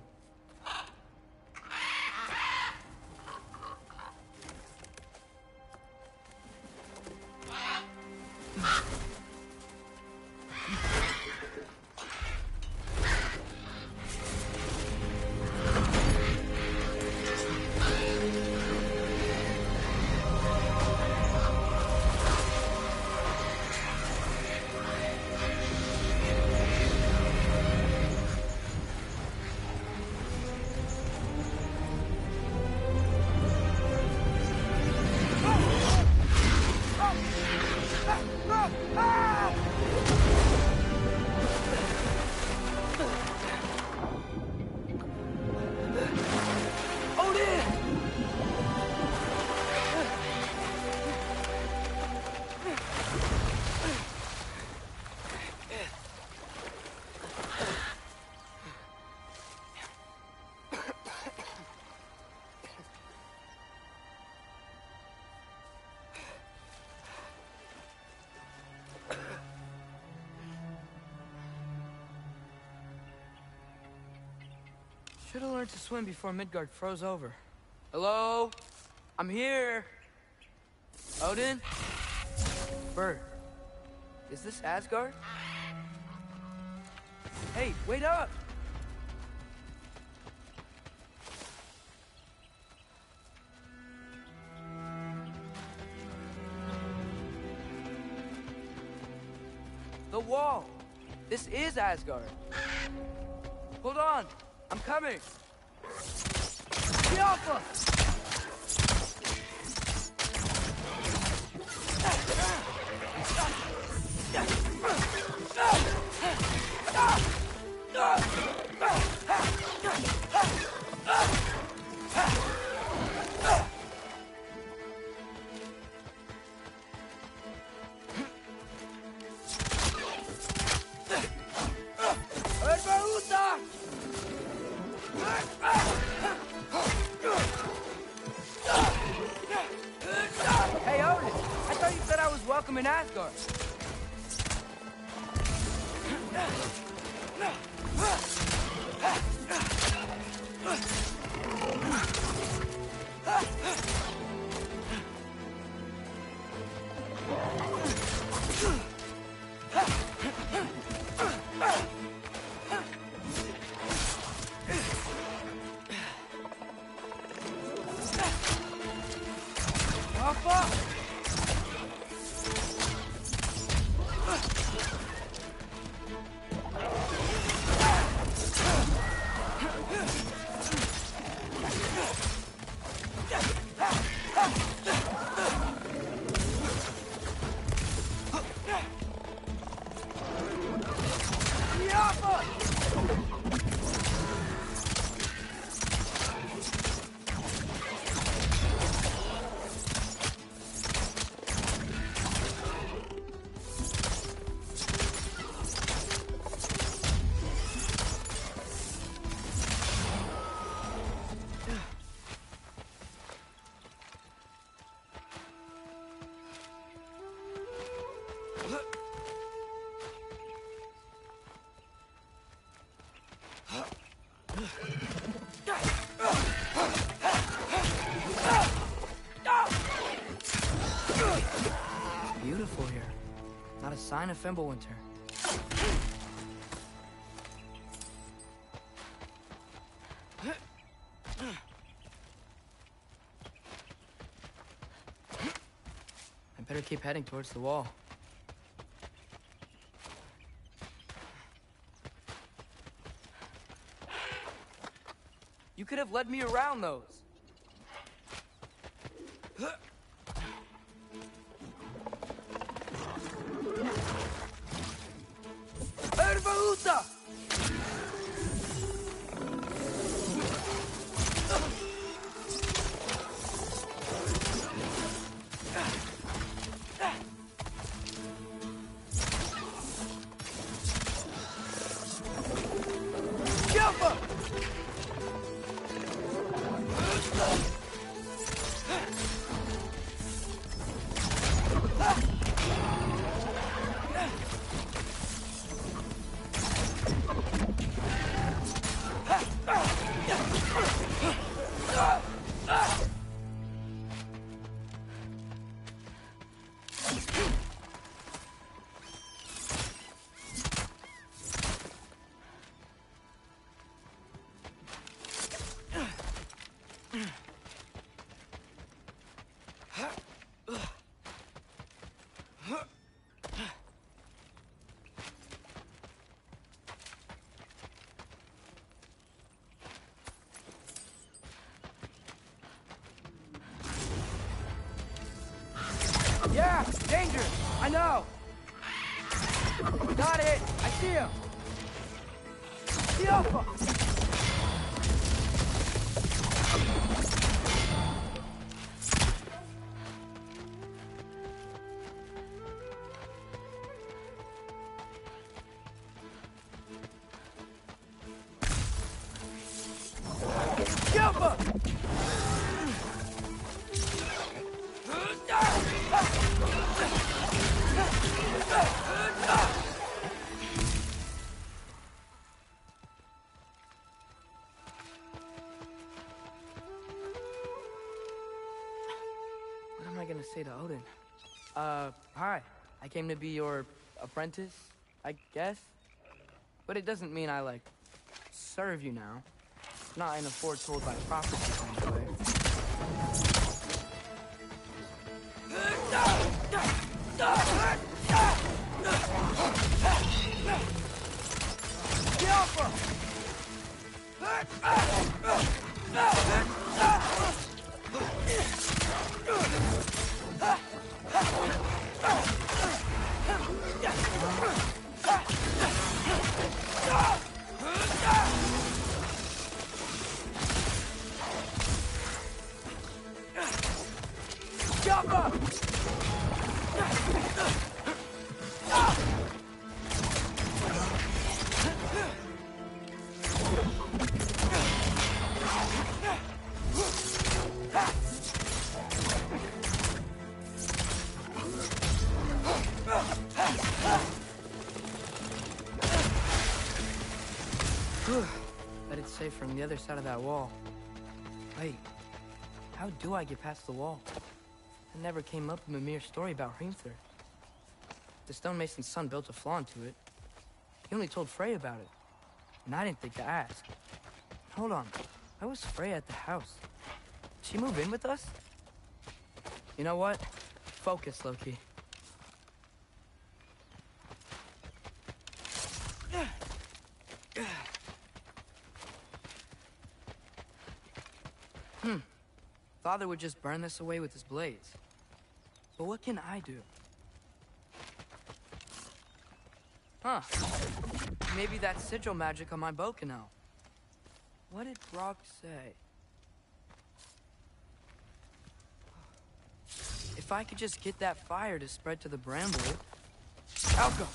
Should have learned to swim before Midgard froze over. Hello? I'm here. Odin? Bird. Is this Asgard? Hey, wait up! The wall! This is Asgard. Hold on! I'm coming! Alpha! Hey, Odin! I thought you said I was welcome in Asgard. Beautiful here. Not a sign of Fimbulwinter. I better keep heading towards the wall. You could have led me around those. Yeah, danger! I know! Got it! I see him! The Alpha! Alpha! What am I gonna say to Odin? Hi. I came to be your apprentice, I guess? But it doesn't mean I, like, serve you now. Not in a foretold by prophecy kind of way. The Alpha! Bet it's safe from the other side of that wall. Wait, how do I get past the wall? It never came up in Mimir's story about Hrimthur. The stonemason's son built a flaw into it. He only told Frey about it, and I didn't think to ask. Hold on, why was Frey at the house? Did she move in with us? You know what? Focus, Loki. Father would just burn this away with his blades. But what can I do? Huh. Maybe that sigil magic on my bow can help. What did Brock say? If I could just get that fire to spread to the bramble... I'll go!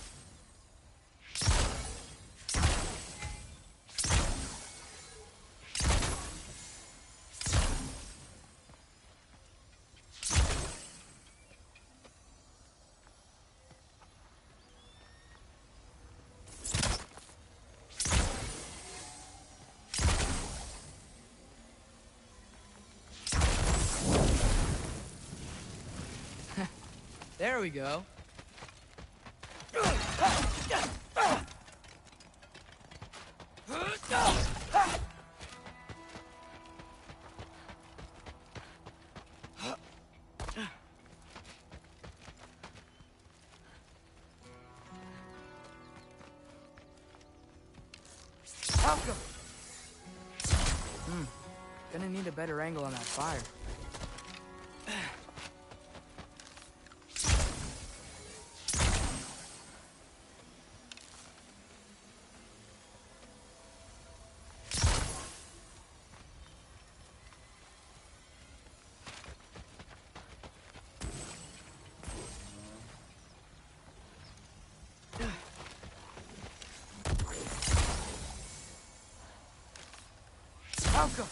There we go. Malcolm! Gonna need a better angle on that fire. Malcolm!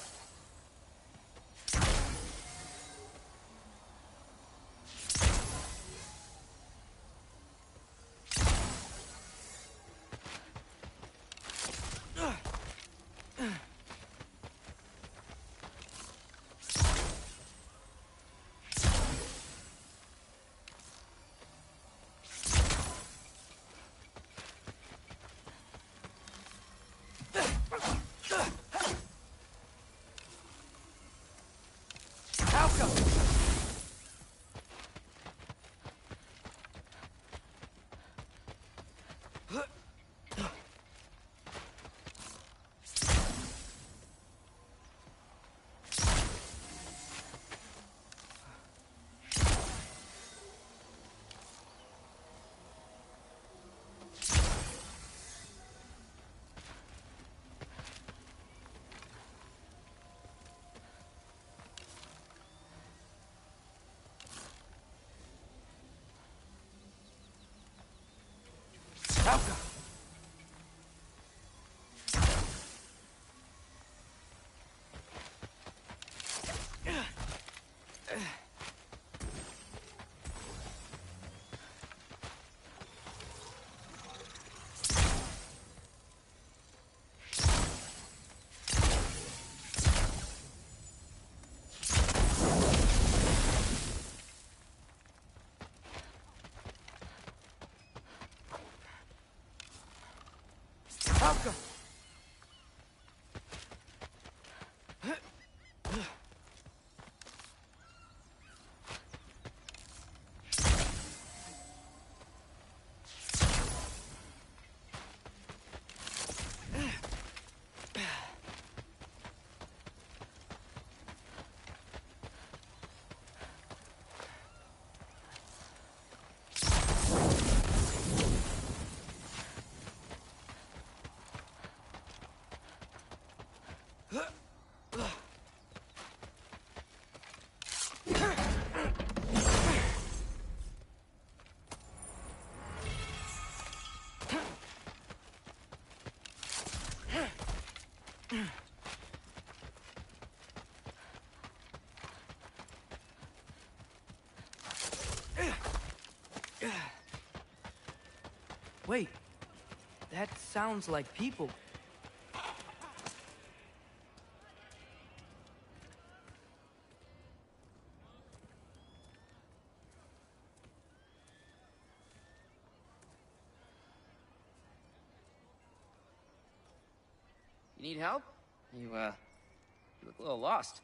Helga! Helga! Helga! Wait, that sounds like people. You need help? You look a little lost.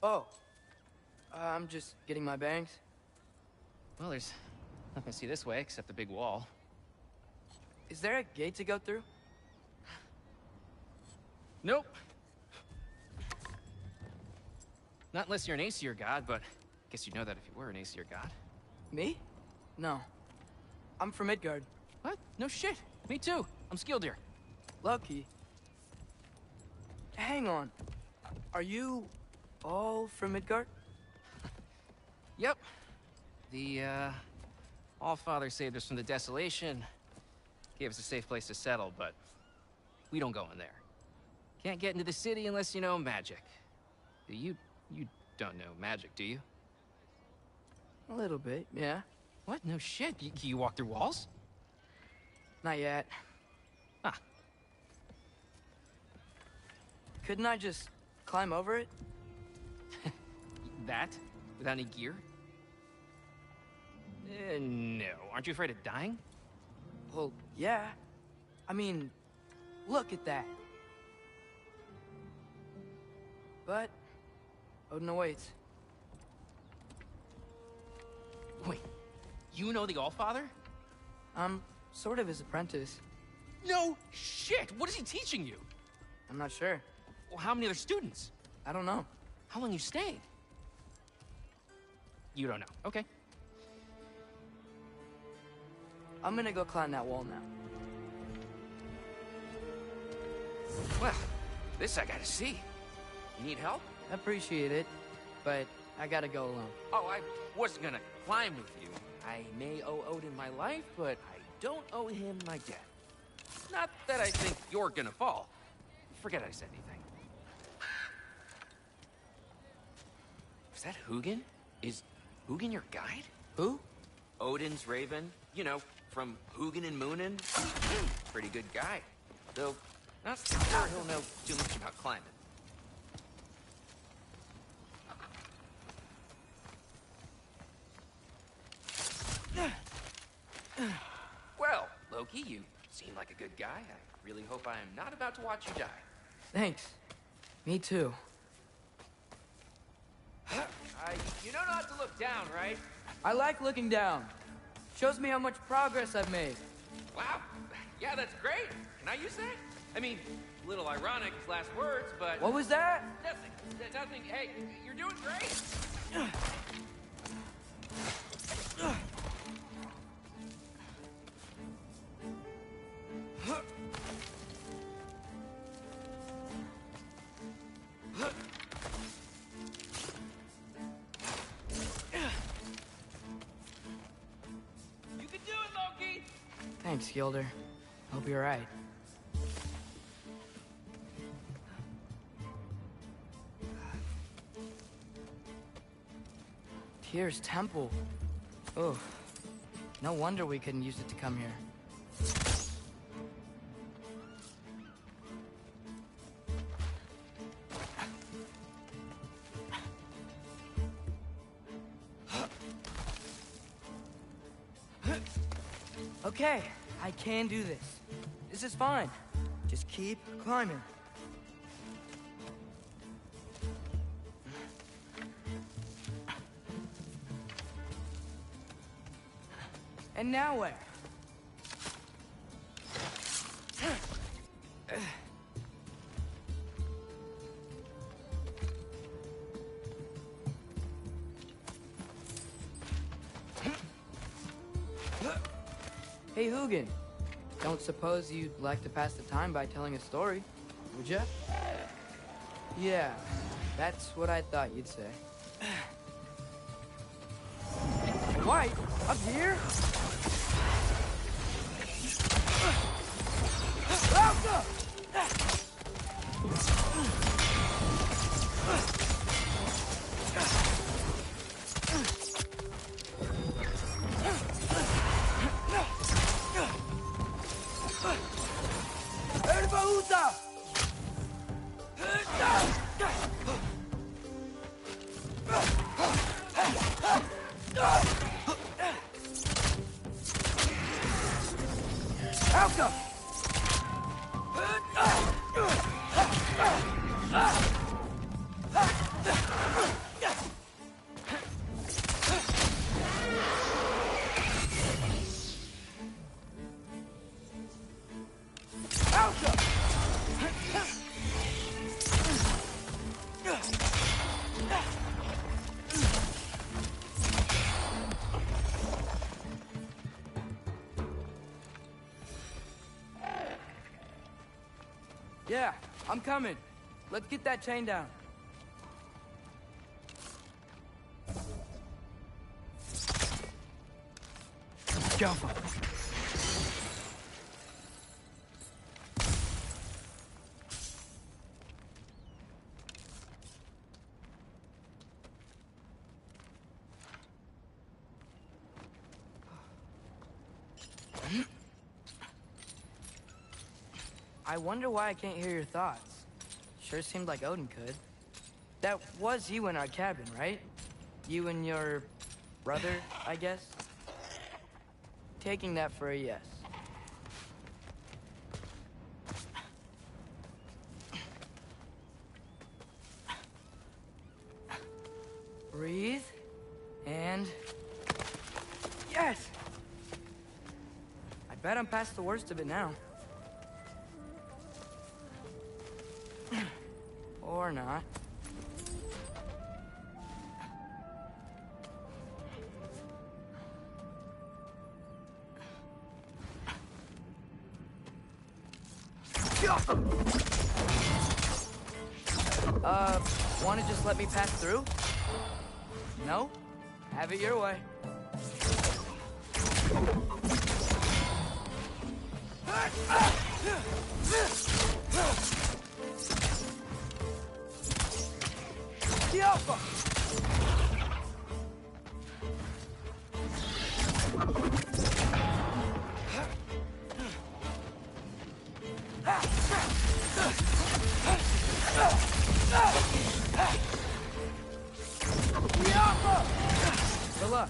Oh, I'm just getting my bangs. Well, there's nothing to see this way except the big wall. Is there a gate to go through? Nope. Not unless you're an Aesir god, but I guess you'd know that if you were an Aesir god. Me? No. I'm from Midgard. What? No shit. Me too. I'm Skildir. Lucky. Hang on. Are you all from Midgard? Yep. The, Allfather saved us from the desolation. Gave us a safe place to settle, but we don't go in there. Can't get into the city unless you know magic. You don't know magic, do you? A little bit, yeah. What? No shit. You walk through walls? Not yet. Huh. Couldn't I just climb over it? That? Without any gear? No. Aren't you afraid of dying? Well, yeah. I mean, look at that. But Odin awaits. Wait, you know the Allfather? I'm sort of his apprentice. No shit! What is he teaching you? I'm not sure. Well, how many other students? I don't know. How long you stayed? You don't know. Okay. I'm gonna go climb that wall now. Well, this I gotta see. You need help? Appreciate it, but I gotta go alone. Oh, I wasn't gonna climb with you. I may owe Odin my life, but I don't owe him my death. Not that I think you're gonna fall. Forget I said anything. Is that Hugin? Is Hugin your guide? Who? Odin's raven. You know, from Hugin and Munin. Pretty good guy. Though, not sure he'll know too much about climbing. Well, Loki, you seem like a good guy. I really hope I am not about to watch you die. Thanks. Me too. You know not to look down, right? I like looking down. Shows me how much progress I've made. Wow. Yeah, that's great. Can I use that? I mean, a little ironic, his last words, but... What was that? Nothing. Nothing. Hey, you're doing great. You can do it, Loki! Thanks, Gilder. Hope you're right. Tyr's temple. Oh, no wonder we couldn't use it to come here. Okay, I can do this. This is fine. Just keep climbing. And now where? Hey, Hugin. Don't suppose you'd like to pass the time by telling a story, would ya? Yeah, that's what I thought you'd say. White? Up here? Yeah, I'm coming. Let's get that chain down. Jump up. I wonder why I can't hear your thoughts. Sure seemed like Odin could. That was you in our cabin, right? You and your brother, I guess? Taking that for a yes. Breathe, and... Yes! I bet I'm past the worst of it now. Or not. Wanna just let me pass through? No? Have it your way. Alpha! Good luck.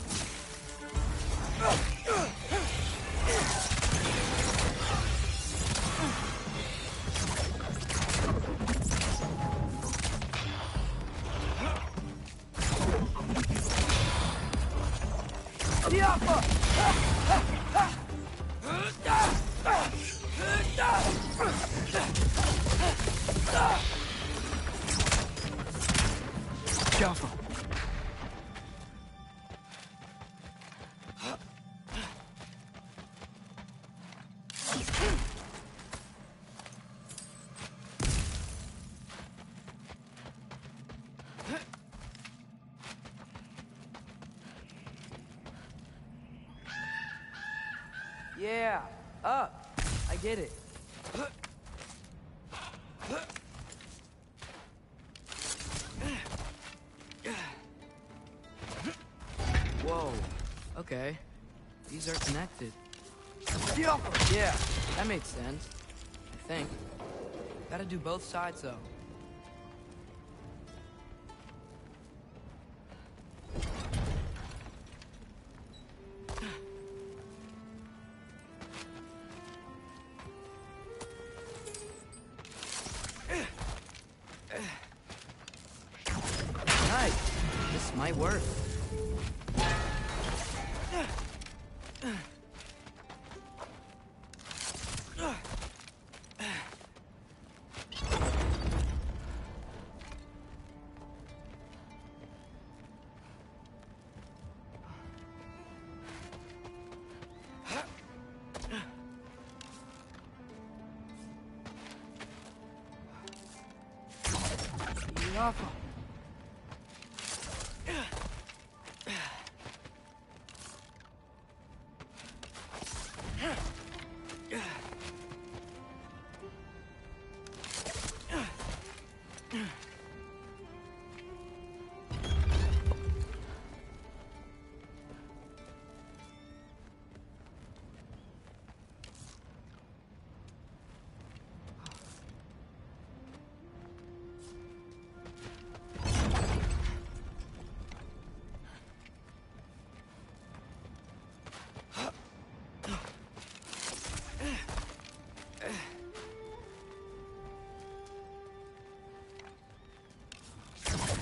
Jaffa. Yeah, up. I get it. Whoa. Okay. These are connected. Yeah, that makes sense. I think. Gotta do both sides, though. Nice. This might work. Jaffa.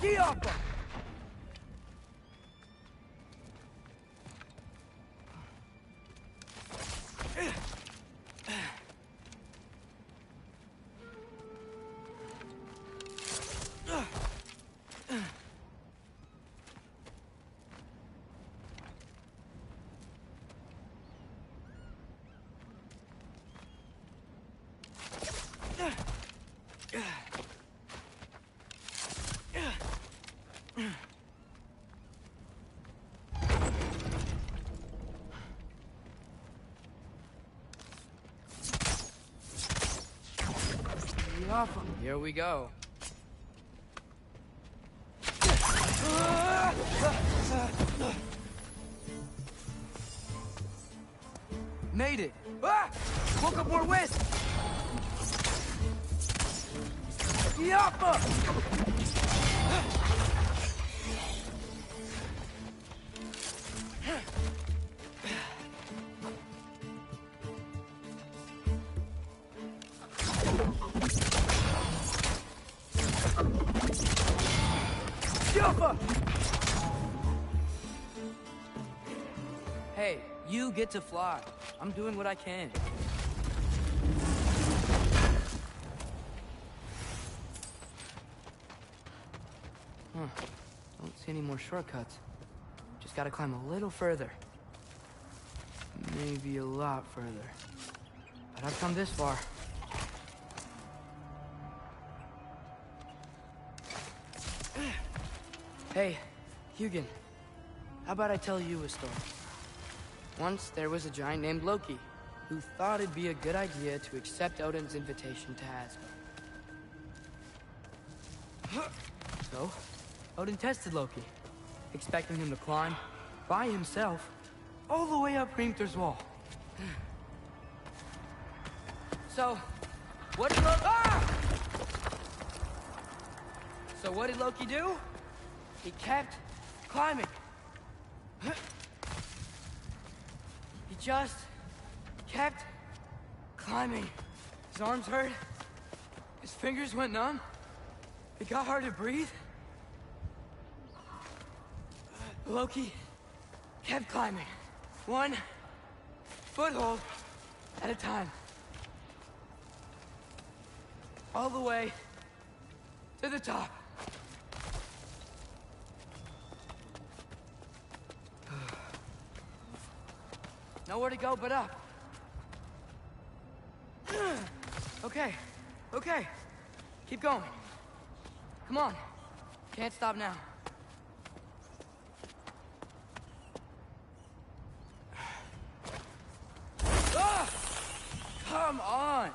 Jaffa. Here we go. Made it! Ah! Woke up more west! Jaffa! Hey, you get to fly. I'm doing what I can. Huh. Don't see any more shortcuts. Just gotta climb a little further. Maybe a lot further. But I've come this far. Hey, Hugin. How about I tell you a story? Once there was a giant named Loki, who thought it'd be a good idea to accept Odin's invitation to Asgard. So, Odin tested Loki, expecting him to climb, by himself, all the way up Hrimthur's wall. So, what did Loki do? He kept climbing. He just kept climbing. His arms hurt. His fingers went numb. It got hard to breathe. Loki Kept climbing. One foothold at a time. All the way to the top. Nowhere to go but up. Okay, okay. Keep going. Come on. Can't stop now. Ah! Come on!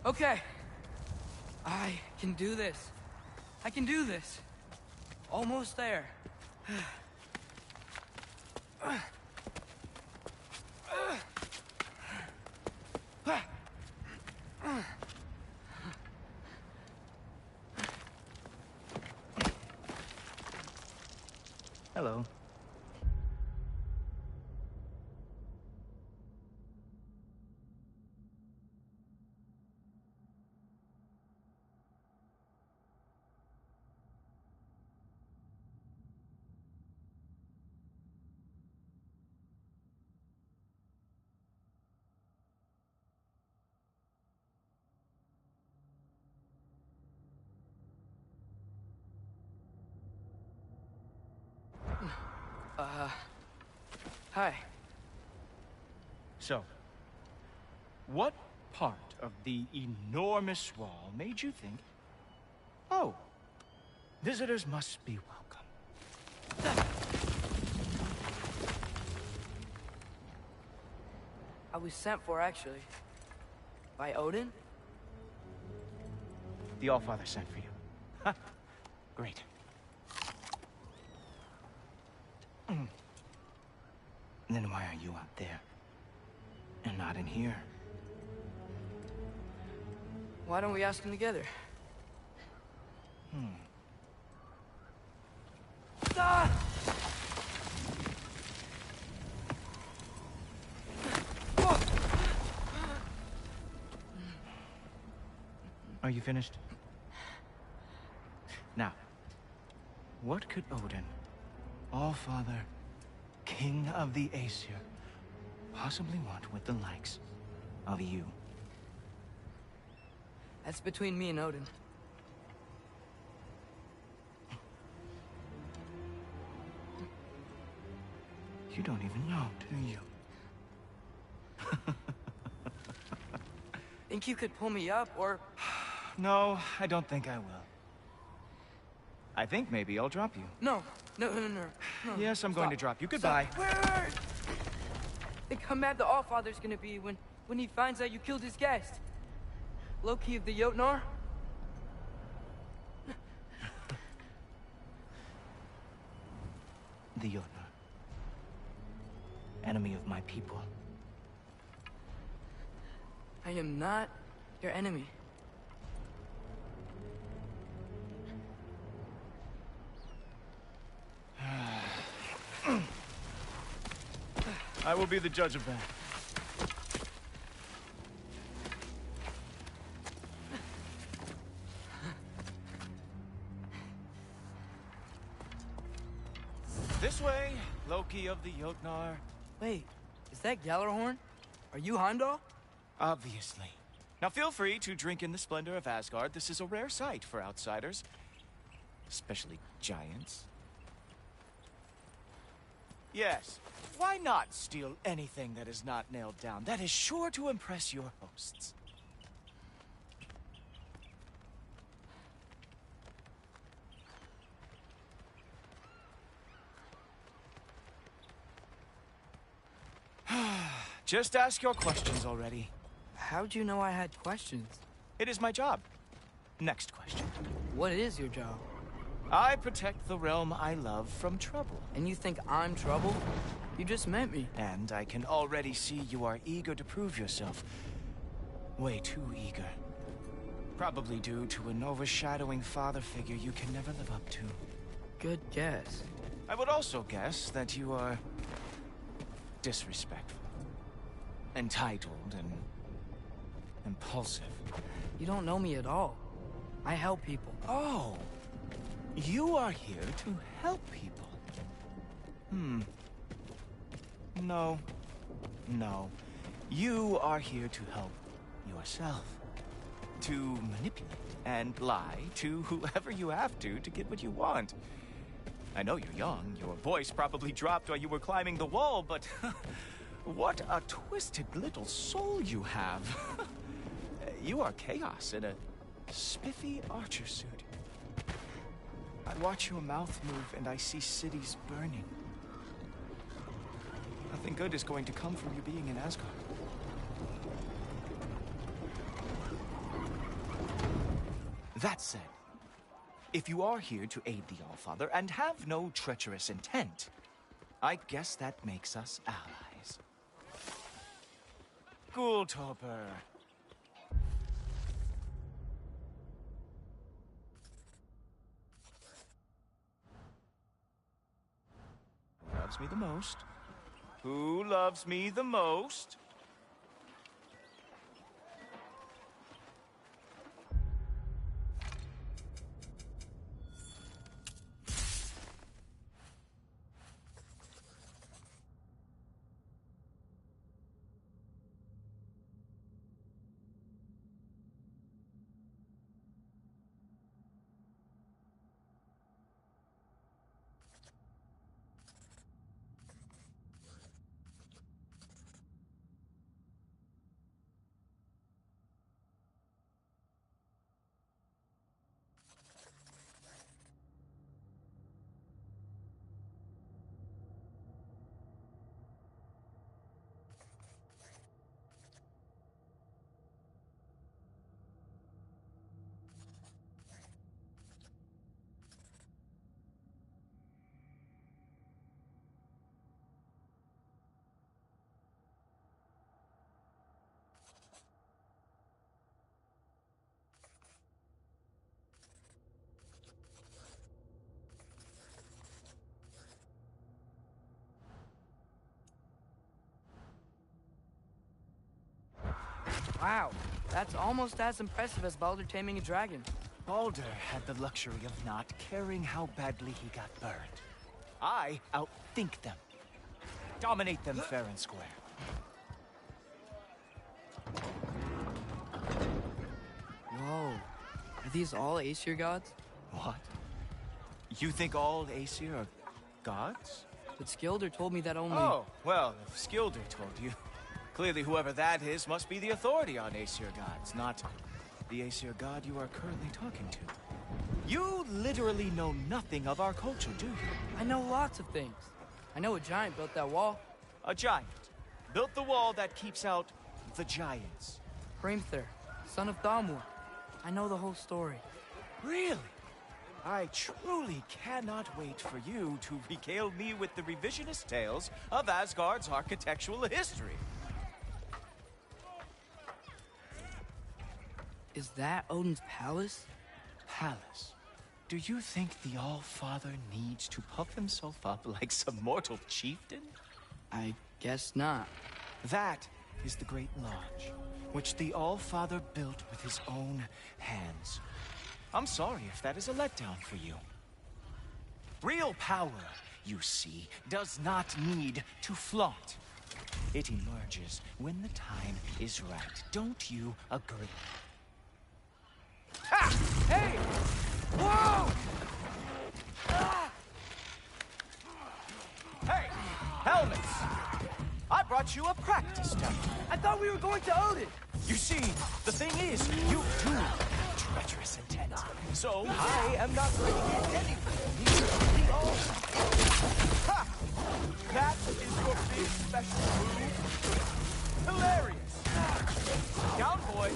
Okay. I can do this. I can do this. Almost there. Hello. Hi. So, what part of the enormous wall made you think, oh, visitors must be welcome? I was sent for, actually. By Odin? The Allfather sent for you. Huh. Great. Then why are you out there? And not in here? Why don't we ask him together? Ah! Are you finished? Now, what could Odin, Allfather, King of the Aesir, possibly want with the likes of you? That's between me and Odin. You don't even know, do you? Think you could pull me up, or... No, I don't think I will. I think maybe I'll drop you. No. No. Yes, I'm going to drop you. Goodbye. Stop. Wait. Think how mad the Allfather's gonna be when he finds out you killed his guest. Loki of the Jotnar? The Jotnar. Enemy of my people. I am not your enemy. I will be the judge of that. This way, Loki of the Jotnar. Wait, is that Gjallarhorn? Are you Heimdall? Obviously. Now feel free to drink in the splendor of Asgard. This is a rare sight for outsiders. Especially giants. Yes, why not steal anything that is not nailed down? That is sure to impress your hosts. Just ask your questions already. How'd you know I had questions? It is my job. Next question. What is your job? I protect the realm I love from trouble. And you think I'm trouble? You just met me. And I can already see you are eager to prove yourself. Way too eager. Probably due to an overshadowing father figure you can never live up to. Good guess. I would also guess that you are disrespectful. entitled and impulsive. You don't know me at all. I help people. Oh, you are here to help people. No. You are here to help yourself. To manipulate and lie to whoever you have to get what you want. I know you're young. Your voice probably dropped while you were climbing the wall, but what a twisted little soul you have. You are chaos in a spiffy archer suit. I watch your mouth move and I see cities burning. Nothing good is going to come from you being in Asgard. That said, if you are here to aid the Allfather and have no treacherous intent, I guess that makes us allies. Gulltoper. Who loves me the most? Who loves me the most? Wow, that's almost as impressive as Baldur taming a dragon. Baldur had the luxury of not caring how badly he got burned. I outthink them. Dominate them fair and square. Whoa, are these all Aesir gods? What? You think all Aesir are gods? But Skilder told me that only... Oh, well, if Skilder told you, clearly whoever that is must be the authority on Aesir gods, not the Aesir god you are currently talking to. You literally know nothing of our culture, do you? I know lots of things. I know a giant built that wall. A giant built the wall that keeps out the giants. Hrimthur, son of Thamur. I know the whole story. Really? I truly cannot wait for you to regale me with the revisionist tales of Asgard's architectural history. Is that Odin's palace? Palace? Do you think the All-Father needs to puff himself up like some mortal chieftain? I guess not. That is the Great Lodge, which the All-Father built with his own hands. I'm sorry if that is a letdown for you. Real power, you see, does not need to flaunt. It emerges when the time is right. Don't you agree? Ha! Hey! Whoa! Ah! Hey! Helmets! I brought you a practice dummy. I thought we were going to Odin! You see, the thing is, you do have treacherous intent. So, I am not bringing in anything near the All-Father. Ha! That is your big special move. Hilarious! Down, boy!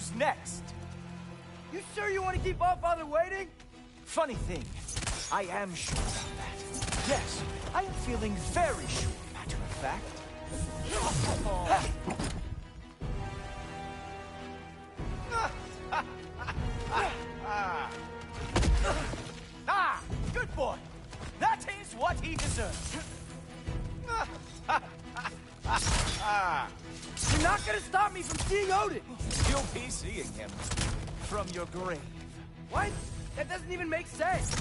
Who's next? You sure you want to keep Allfather waiting? Funny thing, I am sure about that. Yes, I am feeling very sure, matter of fact. Ah, good boy. That is what he deserves. You're not gonna stop me from seeing Odin! You'll be seeing him from your grave. What? That doesn't even make sense!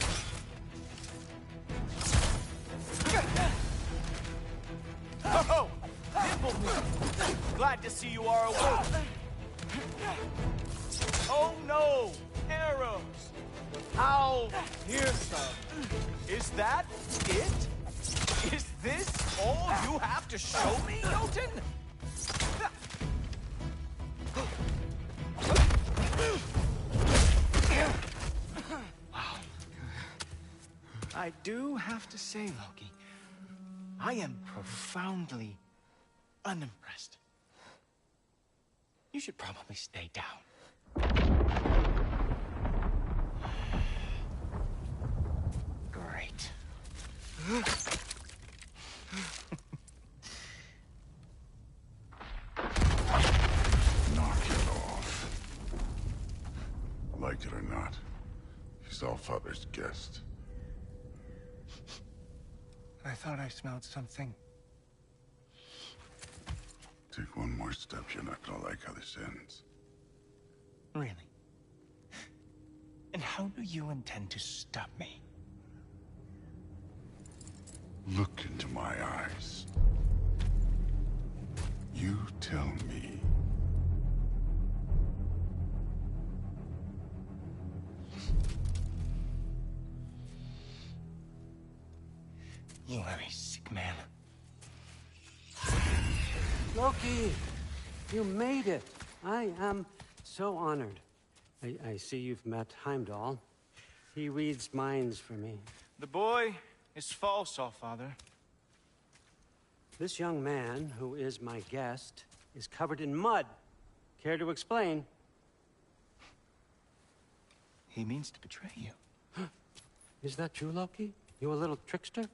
Oh, Nimblemoon! Glad to see you are awake. Oh no! Arrows! How fearsome! Is that it? Is this all you have to show me, Jotun? Wow. I do have to say, Loki, I am profoundly unimpressed. You should probably stay down. Great. Knock it off. Like it or not, he's Allfather's guest. I thought I smelled something. Take one more step, you're not gonna like how this ends. Really? And how do you intend to stop me? Look into my eyes. You tell me. You are a sick man. Loki, you made it. I am so honored. I see you've met Heimdall. He reads minds for me. The boy is false, Allfather. This young man, who is my guest, is covered in mud. Care to explain? He means to betray you. Is that true, Loki? You a little trickster?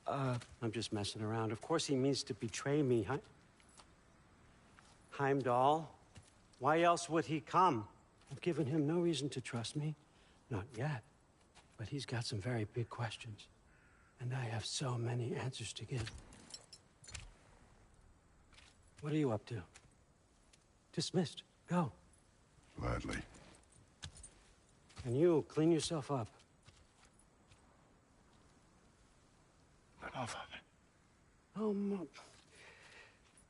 I'm just messing around. Of course he means to betray me. Heimdall? Why else would he come? I've given him no reason to trust me. Not yet. But he's got some very big questions. And I have so many answers to give. What are you up to? Dismissed. Go. Gladly. And you, clean yourself up. But Allfather. Oh,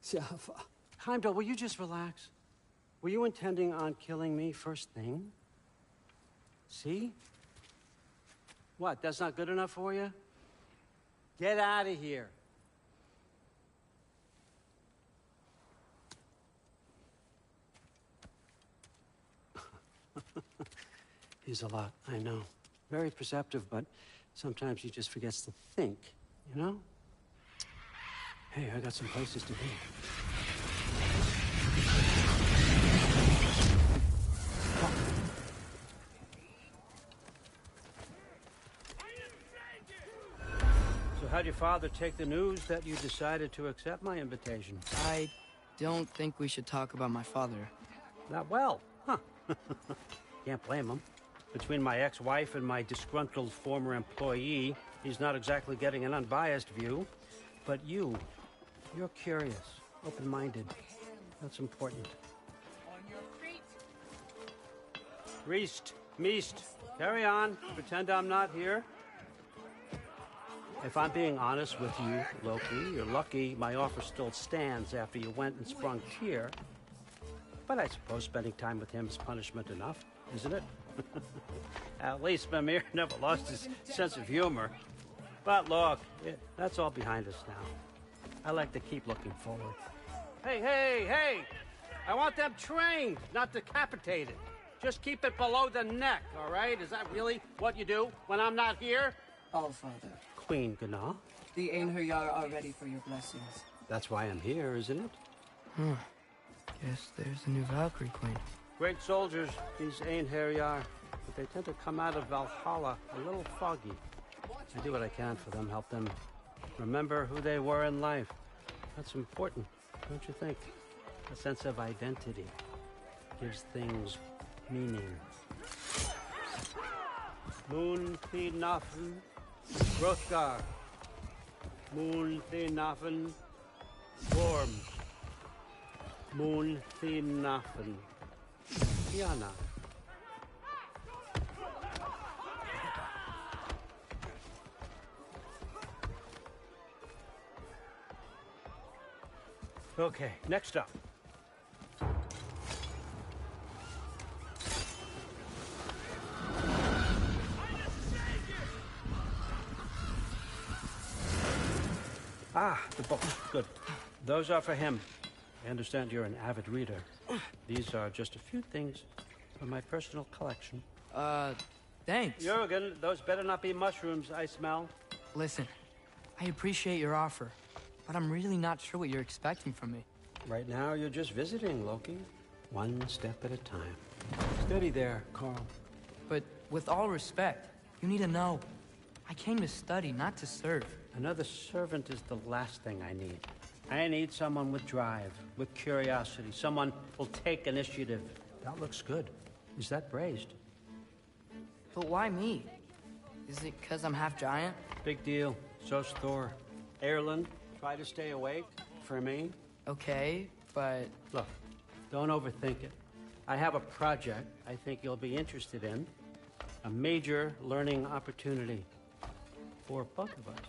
Jaffa. Heimdall, will you just relax? Were you intending on killing me first thing? See? What, that's not good enough for you? Get out of here. He's a lot, I know. Very perceptive, but sometimes he just forgets to think, you know? Hey, I got some places to be. So how'd your father take the news that you decided to accept my invitation? I don't think we should talk about my father. Not well, huh? Can't blame him. Between my ex-wife and my disgruntled former employee, he's not exactly getting an unbiased view. But you're curious, open-minded. That's important. Reist, Meest, carry on. Pretend I'm not here. If I'm being honest with you, Loki, you're lucky my offer still stands after you went and sprung Tyr. But I suppose spending time with him is punishment enough, isn't it? At least Mimir never lost his sense of humor. But look, that's all behind us now. I like to keep looking forward. Hey! I want them trained, not decapitated. Just keep it below the neck, all right? Is that really what you do when I'm not here? Allfather. Queen Gná. The Einherjar are ready for your blessings. That's why I'm here, isn't it? Huh. Guess there's the new Valkyrie Queen. Great soldiers, these Einherjar, but they tend to come out of Valhalla a little foggy. I do what I can for them, help them remember who they were in life. That's important, don't you think? A sense of identity gives things meaning. Moon Thinafen, Hrothgar. Moon Thinafen, Worms. Moon Thinafen, Tiana. Okay, next up. Ah, the book. Good. Those are for him. I understand you're an avid reader. These are just a few things from my personal collection. Thanks. Jurgen, those better not be mushrooms I smell. Listen, I appreciate your offer, but I'm really not sure what you're expecting from me. Right now, you're just visiting, Loki. One step at a time. Steady there, Carl. But with all respect, you need to know. I came to study, not to serve. Another servant is the last thing I need. I need someone with drive, with curiosity, someone who'll take initiative. That looks good. Is that braised? But why me? Is it because I'm half giant? Big deal. So's Thor. Erland, try to stay awake for me. Okay, but... Look, don't overthink it. I have a project I think you'll be interested in. A major learning opportunity for both of us.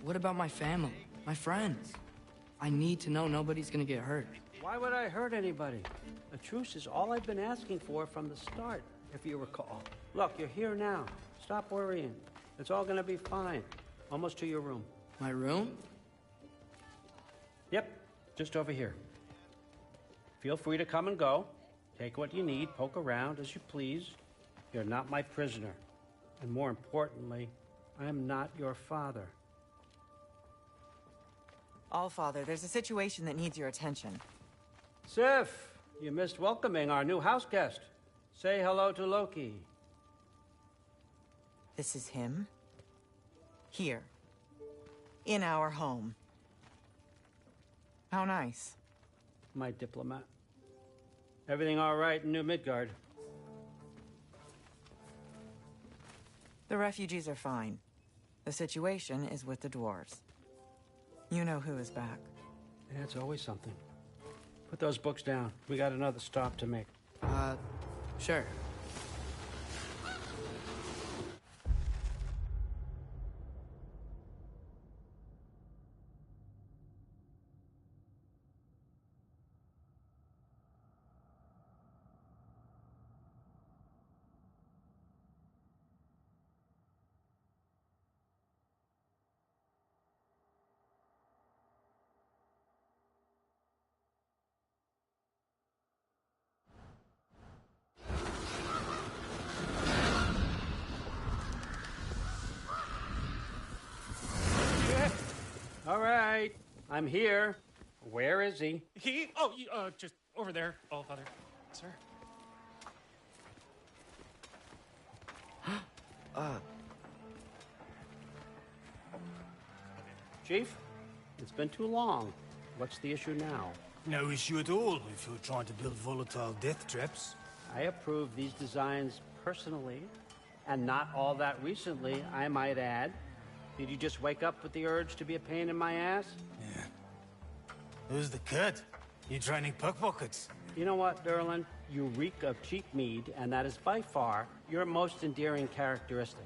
What about my family? My friends? I need to know nobody's gonna get hurt. Why would I hurt anybody? A truce is all I've been asking for from the start, if you recall. Look, you're here now. Stop worrying. It's all gonna be fine. Almost to your room. My room? Yep, just over here. Feel free to come and go. Take what you need, poke around as you please. You're not my prisoner. And more importantly, I'm not your father. Allfather, there's a situation that needs your attention. Sif, you missed welcoming our new house guest. Say hello to Loki. This is him? Here. In our home. How nice. My diplomat. Everything all right in New Midgard? The refugees are fine. The situation is with the dwarves. You know who is back. Yeah, it's always something. Put those books down. We got another stop to make. Sure. All right, I'm here. Where is he? Just over there, Allfather. Sir. Chief, it's been too long. What's the issue now? No issue at all if you're trying to build volatile death traps. I approve these designs personally, and not all that recently, I might add. Did you just wake up with the urge to be a pain in my ass? Yeah. Who's the cut? You training pickpockets? You know what, Derlin? You reek of cheap mead, and that is by far your most endearing characteristic.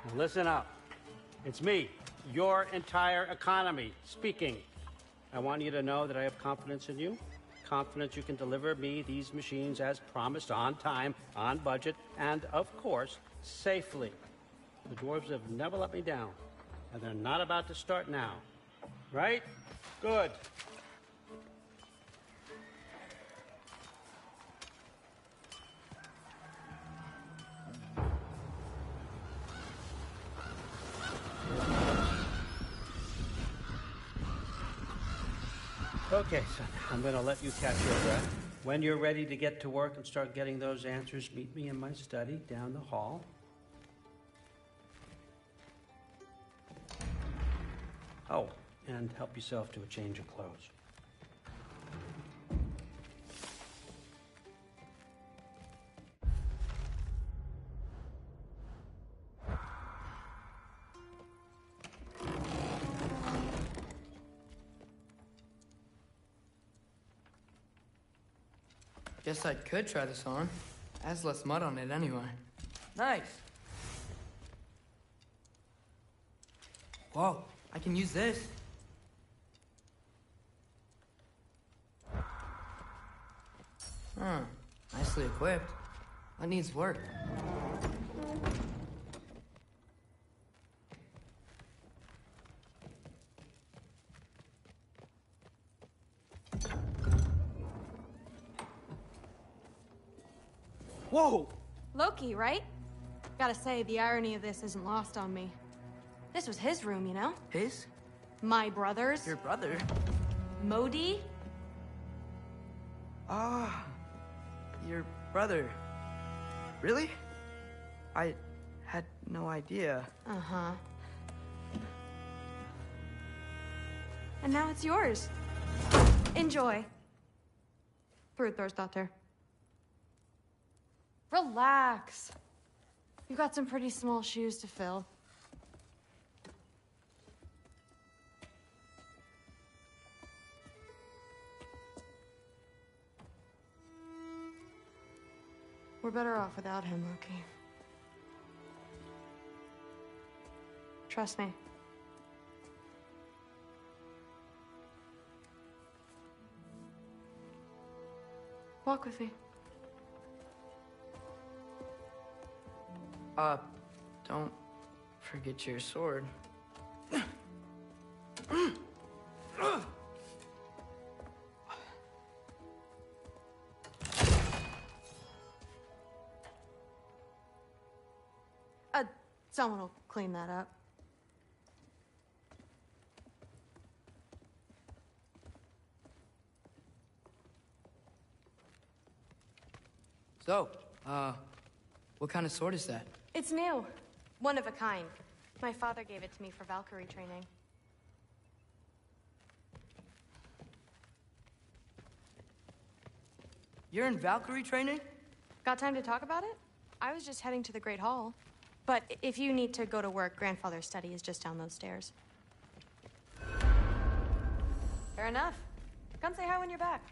Now listen up. It's me, your entire economy, speaking. I want you to know that I have confidence in you. Confidence you can deliver me these machines as promised, on time, on budget, and, of course, safely. The dwarves have never let me down, and they're not about to start now. Right? Good. Okay, son, I'm going to let you catch your breath. When you're ready to get to work and start getting those answers, meet me in my study down the hall. Oh, and help yourself to a change of clothes. Guess I could try this on. Has less mud on it anyway. Nice. Whoa, I can use this. Huh, nicely equipped. That needs work. Whoa! Loki, right? Gotta say, the irony of this isn't lost on me. This was his room, you know? His? My brother's. Your brother? Modi? Ah, your brother. Really? I had no idea. Uh-huh. And now it's yours. Enjoy. Daughter. Relax. You've got some pretty small shoes to fill. We're better off without him, Loki. Trust me. Walk with me. Don't forget your sword. Someone will clean that up. So, what kind of sword is that? It's new. One of a kind. My father gave it to me for Valkyrie training. You're in Valkyrie training? Got time to talk about it? I was just heading to the Great Hall. But if you need to go to work, Grandfather's study is just down those stairs. Fair enough. Come say hi when you're back.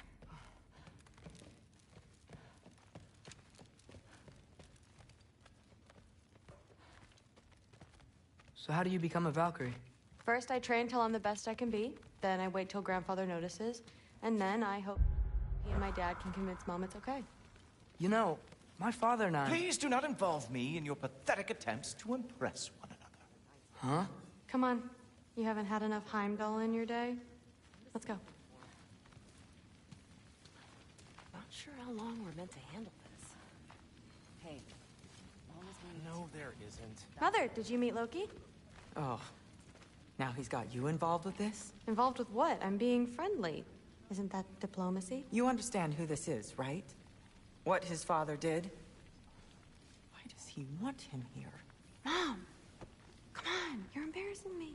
So how do you become a Valkyrie? First, I train till I'm the best I can be. Then I wait till Grandfather notices. And then I hope he and my dad can convince Mom it's okay. You know, my father and I... Please do not involve me in your pathetic attempts to impress one another. Huh? Come on. You haven't had enough Heimdall in your day? Let's go. Not sure how long we're meant to handle this. Hey, No, there isn't. Mother, did you meet Loki? Oh, now he's got you involved with this? Involved with what? I'm being friendly. Isn't that diplomacy? You understand who this is, right? What his father did? Why does he want him here? Mom! Come on, you're embarrassing me.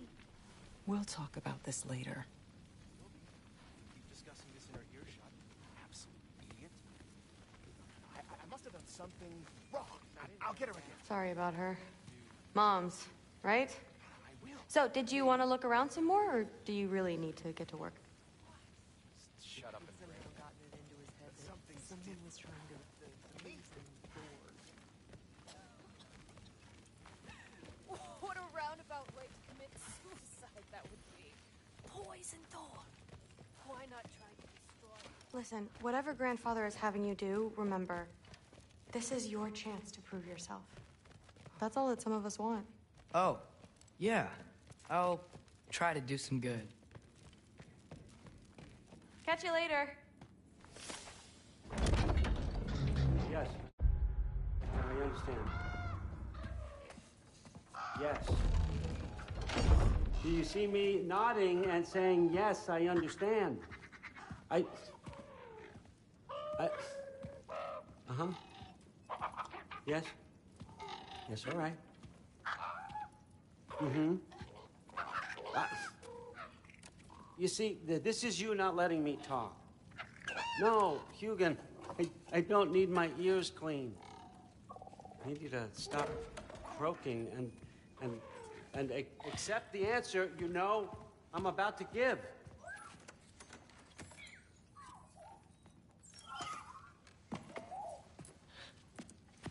We'll talk about this later. Keep discussing this in our earshot. Absolute idiot. I must have done something wrong. I'll get her again. Sorry about her. Mom's, right? So, did you want to look around some more, or do you really need to get to work? Shut up and pray. Someone was trying to What a roundabout way to commit suicide that would be. Poison Thor. Why not try to destroy? Listen, whatever Grandfather is having you do, remember, this is your chance to prove yourself. That's all that some of us want. Oh, yeah. I'll try to do some good. Catch you later. Yes. I understand. Yes. Do you see me nodding and saying, yes, I understand? Uh-huh. Yes? Yes, all right. Mm-hmm. You see, this is you not letting me talk. No, Hugin, I don't need my ears cleaned. I need you to stop croaking and accept the answer you know I'm about to give.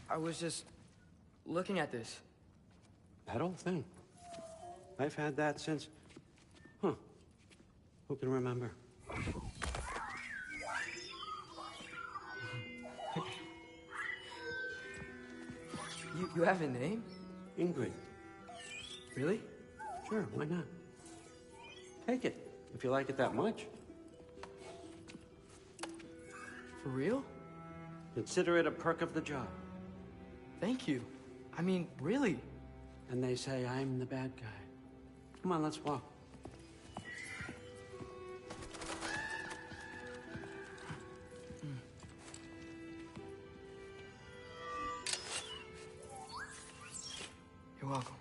I was just looking at this. That old thing. I've had that since... Who can remember? You have a name? Ingrid. Really? Sure, why not? Take it, if you like it that much. For real? Consider it a perk of the job. Thank you. I mean, really. And they say I'm the bad guy. Come on, let's walk. You're welcome.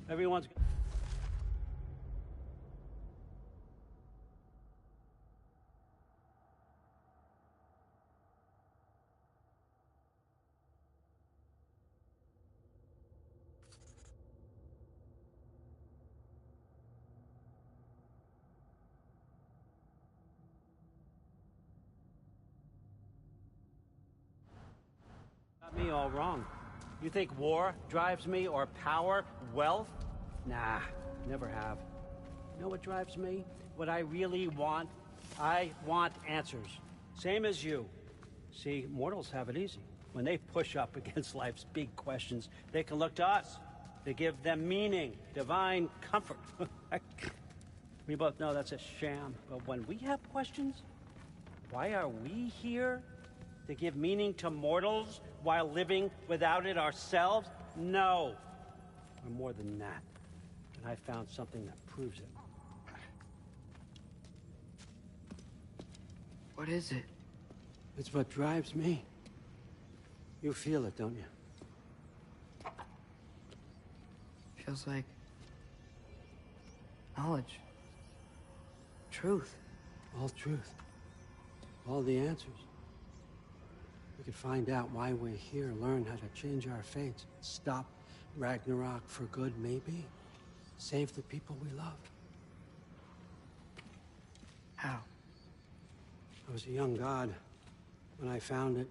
Everyone's... Got me all wrong. You think war drives me, or power, wealth? Nah, never have. You know what drives me? What I really want? I want answers. Same as you. See, mortals have it easy. When they push up against life's big questions, they can look to us. To give them meaning, divine comfort. We both know that's a sham. But when we have questions, why are we here? To give meaning to mortals while living without it ourselves? No. We're more than that. And I found something that proves it. What is it? It's what drives me. You feel it, don't you? Feels like knowledge. Truth. All truth. All the answers. We could find out why we're here, learn how to change our fates, stop Ragnarok for good, maybe. Save the people we love. How? I was a young god when I found it.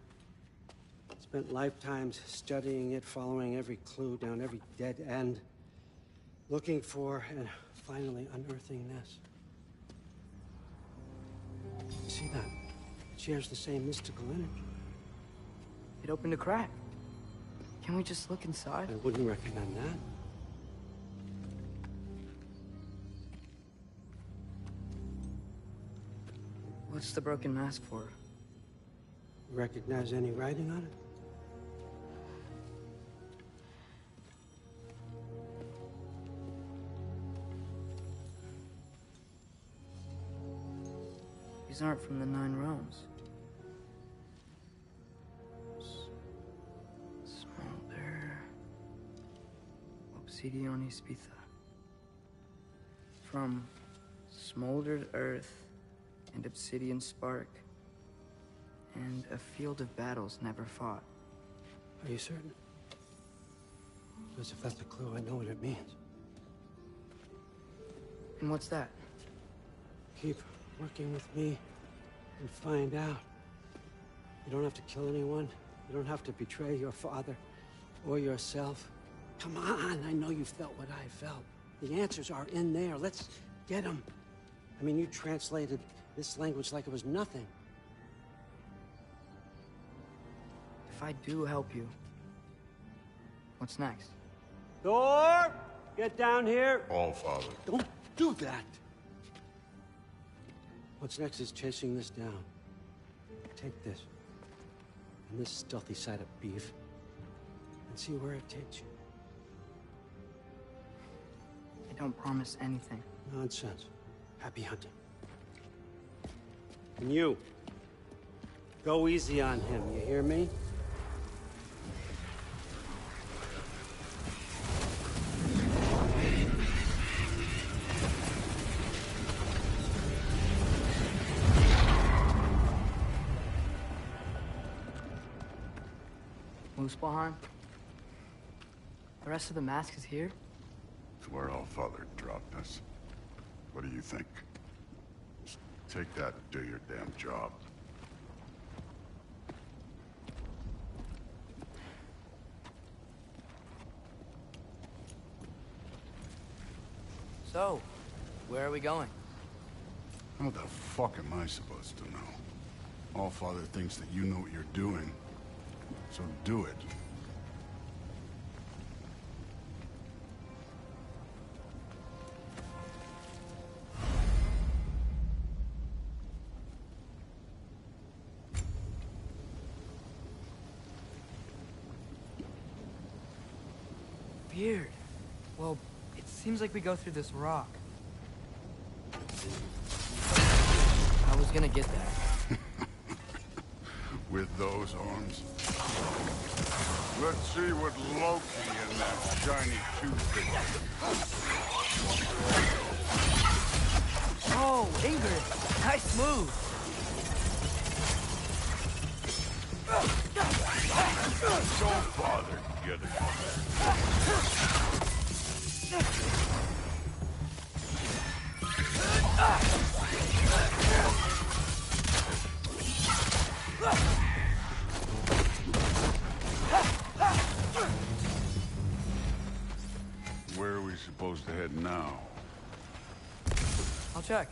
Spent lifetimes studying it, following every clue down every dead end, looking for and finally unearthing this. See that? It shares the same mystical energy. It opened a crack. Can we just look inside? I wouldn't recommend that. What's the broken mask for? Recognize any writing on it? These aren't from the Nine Realms. Smolder. Obsidian Spitha. From smoldered earth and obsidian spark. And a field of battles never fought. Are you certain? Because if that's a clue, I know what it means. And what's that? Keep working with me and find out. You don't have to kill anyone. You don't have to betray your father or yourself. Come on, I know you felt what I felt. The answers are in there. Let's get them. I mean, you translated this language like it was nothing. If I do help you, what's next? Thor! Get down here! All, Father. Don't do that! What's next is chasing this down. Take this, and this stealthy side of beef, and see where it takes you. don't promise anything. Nonsense. Happy hunting. And you, go easy on him, you hear me? Muspelheim? The rest of the mask is here? It's where Allfather dropped us. What do you think? Just take that and do your damn job. So, where are we going? How the fuck am I supposed to know? Allfather thinks that you know what you're doing, so do it. Weird. Well, it seems like we go through this rock. I was gonna get that. With those arms? Let's see what Loki and that shiny toothpick. Oh, Ingrid! Nice move! Don't bother getting Where are we supposed to head now? I'll check.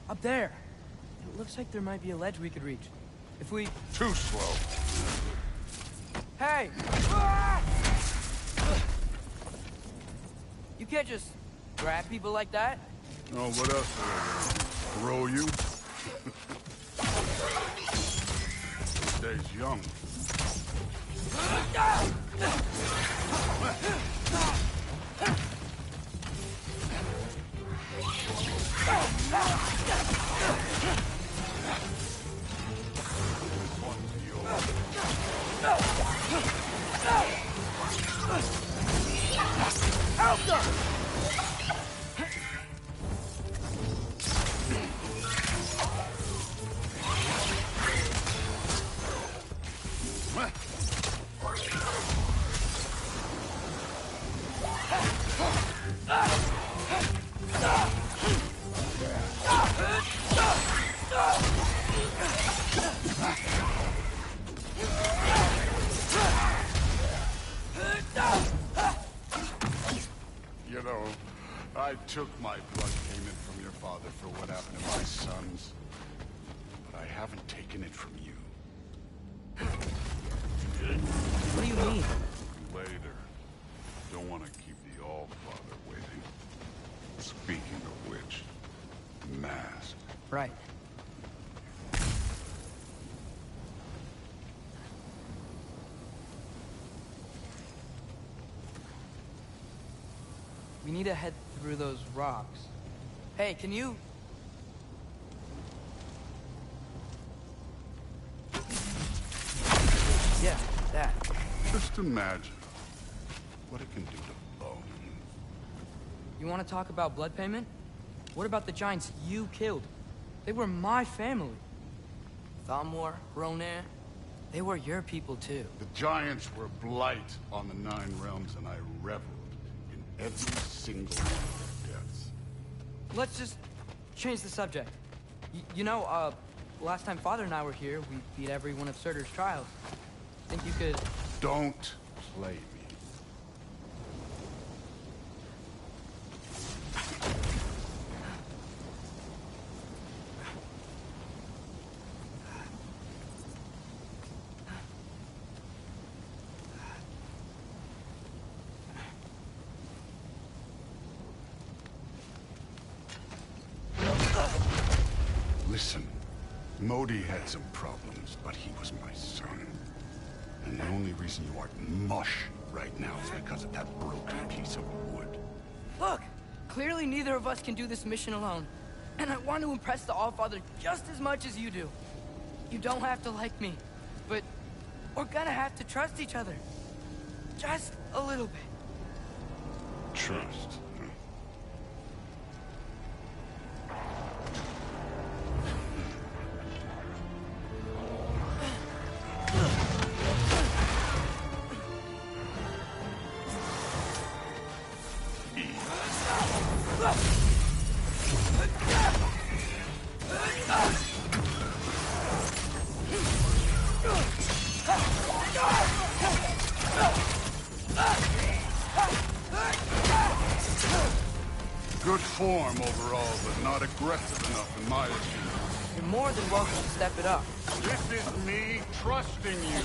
Up there. It looks like there might be a ledge we could reach. If we... Too slow. Hey! You can't just grab people like that. Oh, what else? Throw you? Stays young. You know, I took my blood payment from your father for what happened to my sons, but I haven't taken it from you. What do you mean? Later. Don't want to keep the Allfather waiting. Speaking of which, the mask. Right. We need to head through those rocks. Hey, can you... Yeah, that. Just imagine what it can do to bone. You want to talk about blood payment? What about the giants you killed? They were my family. Thamur, Ronan, they were your people too. The giants were blight on the Nine Realms, and I reveled in every single one of their deaths. Let's just change the subject. You know, last time Father and I were here, we beat every one of Surtur's trials. Think you could... Don't play me. Listen, Modi had some problems, but he was my son. And the only reason you aren't mush right now is because of that broken piece of wood. Look! Clearly neither of us can do this mission alone. And I want to impress the Allfather just as much as you do. You don't have to like me, but we're gonna have to trust each other. Just a little bit. Trust. Good form overall, but not aggressive enough in my opinion. You're more than welcome to step it up. This is me trusting you.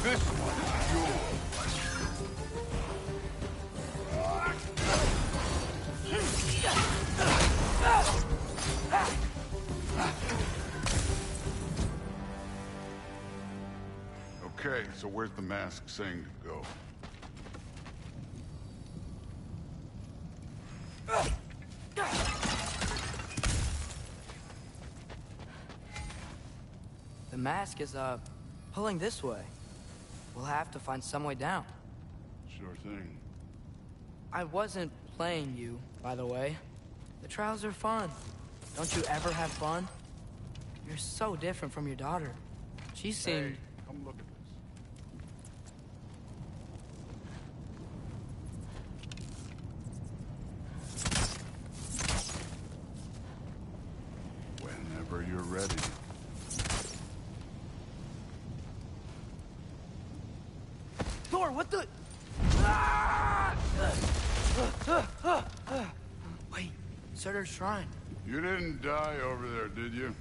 This one is yours. Okay, so where's the mask saying to go? The mask is, pulling this way. We'll have to find some way down. Sure thing. I wasn't playing you, by the way. The trials are fun. Don't you ever have fun? You're so different from your daughter. She seemed... Hey, come look at this. Whenever you're ready. Thor, what the... Wait, Surtur's shrine. You didn't die over there, did you?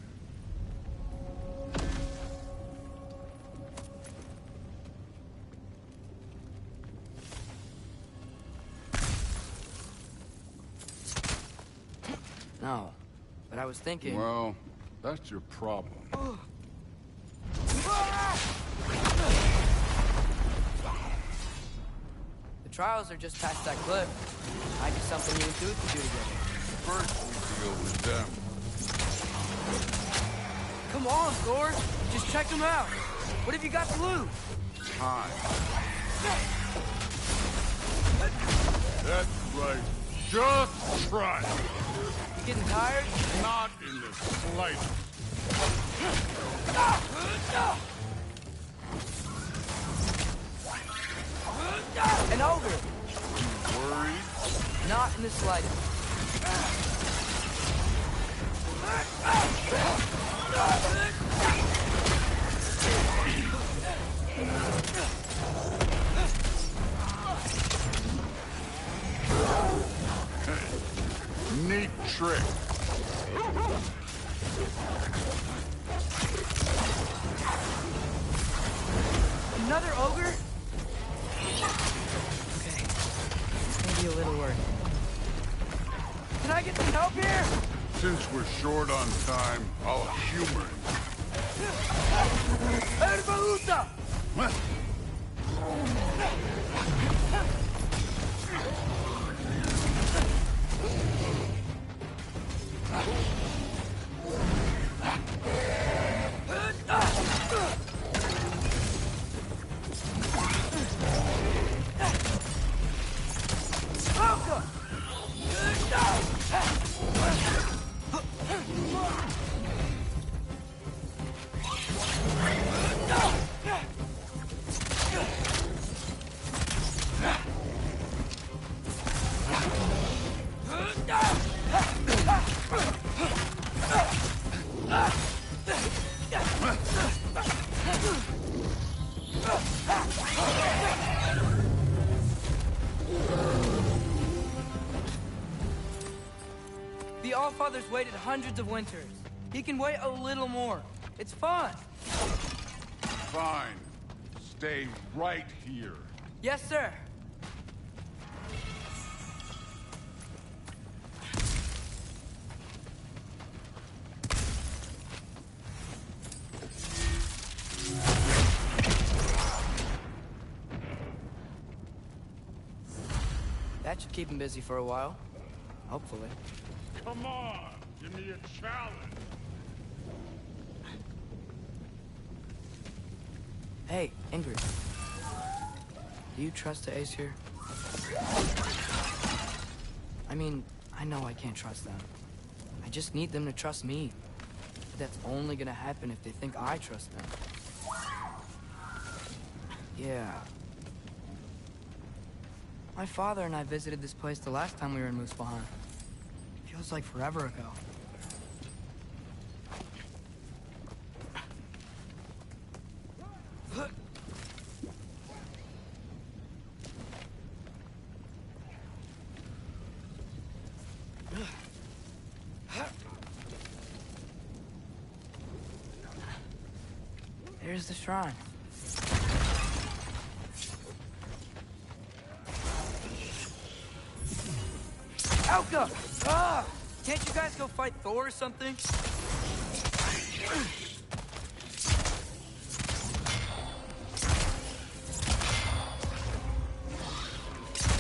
No, but I was thinking... Well, that's your problem. The trials are just past that cliff. Might be something you and Tooth could do together. First, we deal with them. Come on, Thor. Just check them out. What have you got to lose? Time. That's right. Just try. You getting tired? Not in the slightest. An ogre. Worried? Not in the slightest. Neat trick. Another ogre? Okay. Maybe a little worried. Can I get some help here? Since we're short on time, I'll humor him. Herbaluta! What? The Allfather's waited hundreds of winters. He can wait a little more. It's fun. Fine. Stay right here. Yes, sir. That should keep him busy for a while. Hopefully. Come on, give me a challenge. Hey, Ingrid. Do you trust the Aesir? I mean, I know I can't trust them. I just need them to trust me. But that's only gonna happen if they think I trust them. Yeah. My father and I visited this place the last time we were in Muspelheim. Feels like forever ago. There's the shrine. Alka! Ah! Can't you guys go fight Thor or something?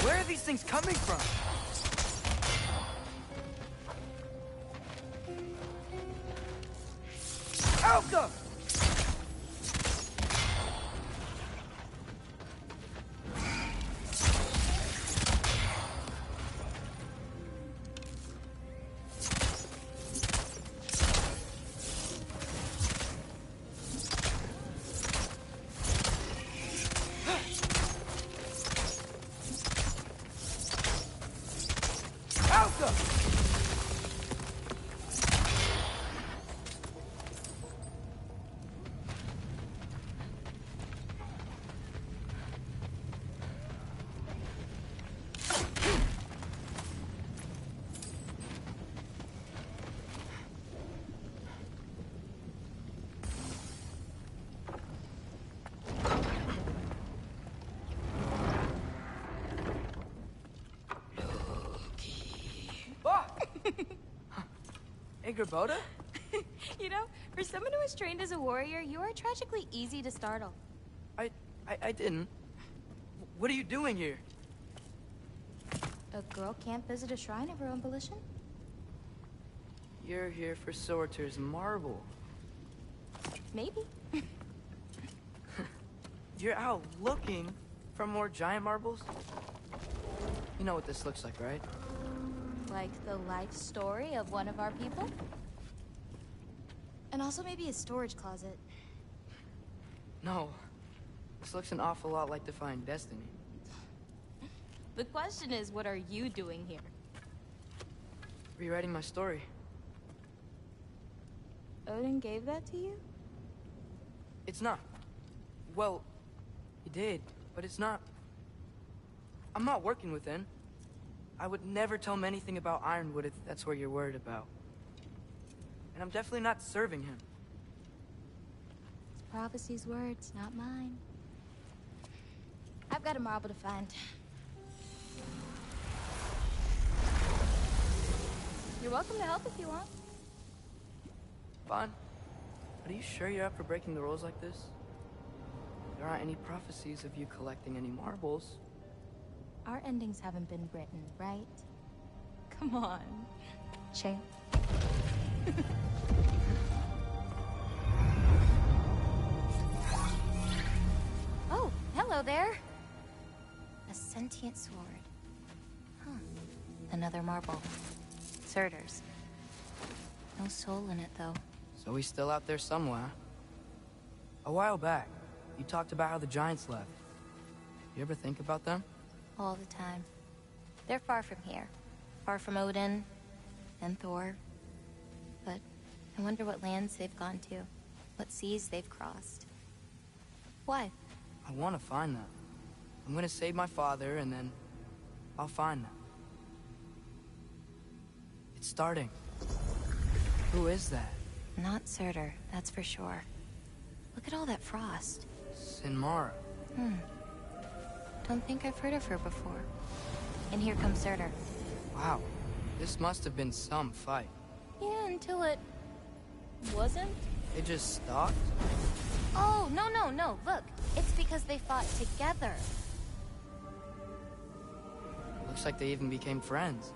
Where are these things coming from? Alka! Angrboda? You know, for someone who was trained as a warrior, you are tragically easy to startle. I didn't. What are you doing here? A girl can't visit a shrine of her own volition? You're here for Surtur's marble. Maybe. You're out looking for more giant marbles? You know what this looks like, right? Like the life story of one of our people? And also maybe a storage closet. No. This looks an awful lot like Defying Destiny. The question is, what are you doing here? Rewriting my story. Odin gave that to you? It's not. Well, he did, but it's not. I'm not working with him. I would never tell him anything about Ironwood if that's what you're worried about. And I'm definitely not serving him. It's prophecy's words, not mine. I've got a marble to find. You're welcome to help if you want. Fine. But are you sure you're up for breaking the rules like this? There aren't any prophecies of you collecting any marbles. Our endings haven't been written, right? Come on, champ. Oh, hello there. A sentient sword. Huh. Another marble. Surtur's. No soul in it, though. So he's still out there somewhere. A while back, you talked about how the Giants left. You ever think about them? All the time. They're far from here. Far from Odin and Thor. But I wonder what lands they've gone to. What seas they've crossed. Why? I want to find them. I'm gonna save my father, and then I'll find them. It's starting. Who is that? Not Surtur, that's for sure. Look at all that frost. Sinmara. Don't think I've heard of her before. And here comes Surtur. Wow. This must have been some fight. Yeah, until it... wasn't? It just stopped? Oh, no. Look, it's because they fought together. Looks like they even became friends.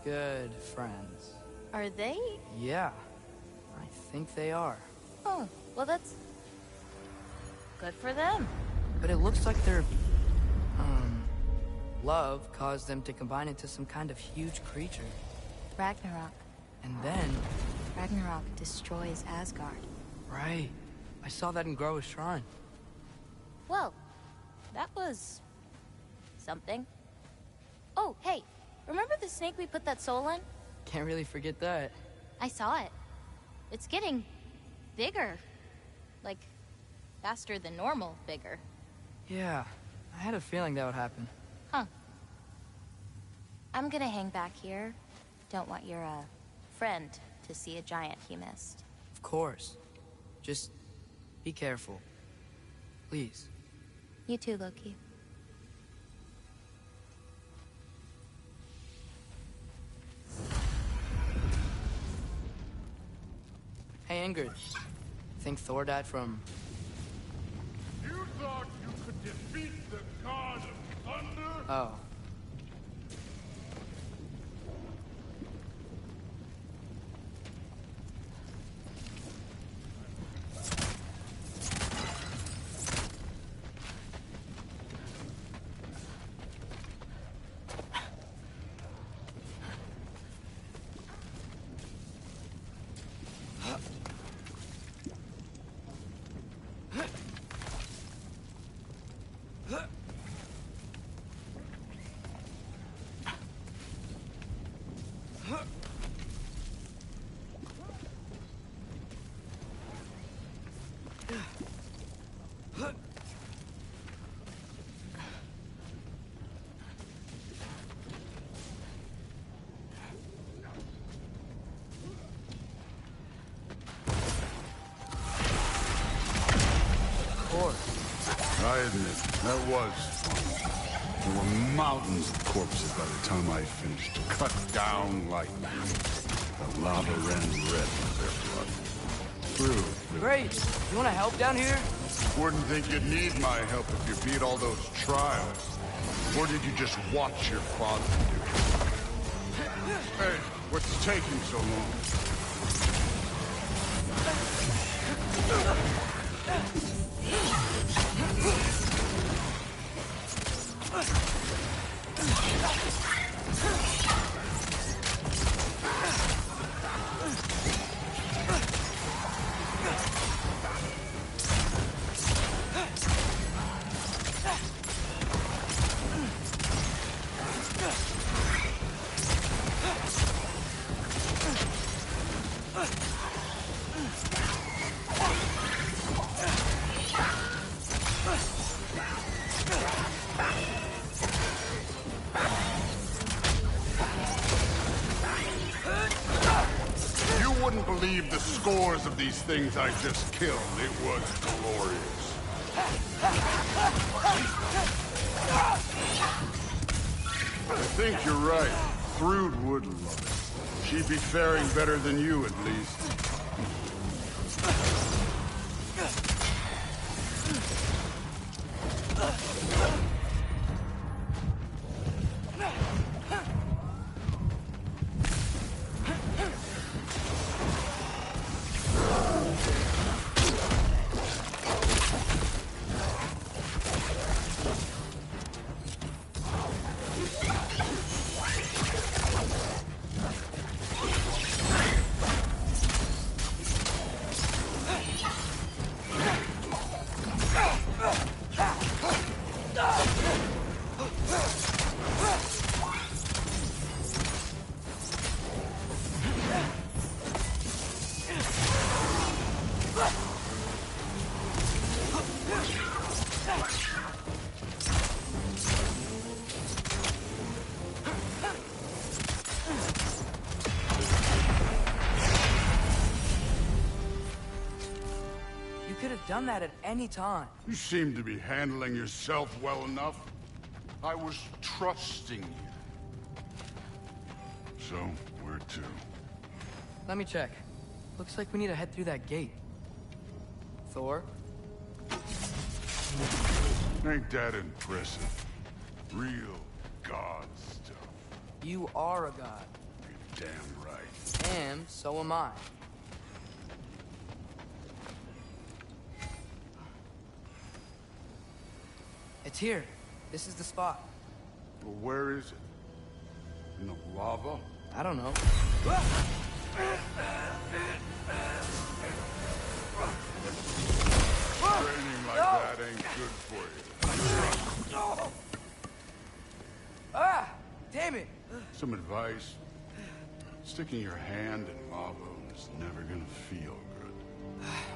Good friends. Are they? Yeah, I think they are. Oh, well that's... good for them. But it looks like their... love caused them to combine into some kind of huge creature. Ragnarok. And then... Ragnarok destroys Asgard. Right. I saw that in Groa's shrine. Well, that was... something. Oh, hey, remember the snake we put that soul in? Can't really forget that. I saw it. It's getting... bigger. Like, faster than normal bigger. Yeah, I had a feeling that would happen. Huh. I'm gonna hang back here. Don't want your, friend to see a giant he missed. Of course. Just be careful. Please. You too, Loki. Hey, Ingrid. Think Thor died from... You thought you could defeat the god of thunder? Oh. I admit, that was fun. There were mountains of corpses by the time I finished. Cut down like the lava ran red with their blood. True. Great! You wanna help down here? Wouldn't think you'd need my help if you beat all those trials. Or did you just watch your father do it? Hey, what's taking so long? Believe the scores of these things I just killed. It was glorious. I think you're right. Thrúd would love it. She'd be faring better than you, at least. have done that at any time. You seem to be handling yourself well enough. I was trusting you. So, where to? Let me check. Looks like we need to head through that gate. Thor? Ain't that impressive? Real god stuff. You are a god. You're damn right. And so am I. It's here. This is the spot. Well, where is it? In the lava? I don't know. Training like that ain't good for you. Ah! Damn it! Some advice. Sticking your hand in lava is never gonna feel good.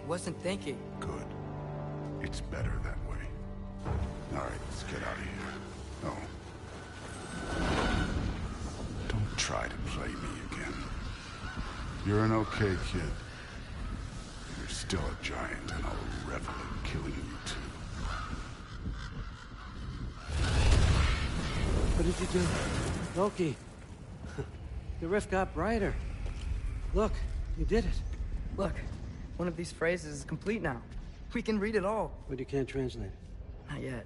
Wasn't thinking. Good. It's better that way. Alright, let's get out of here. Oh. Don't try to play me again. You're an okay kid. You're still a giant, and I'll revel in killing you too. What did you do? Loki. The rift got brighter. Look, you did it. Look, one of these phrases is complete now. We can read it all. But you can't translate it. Not yet.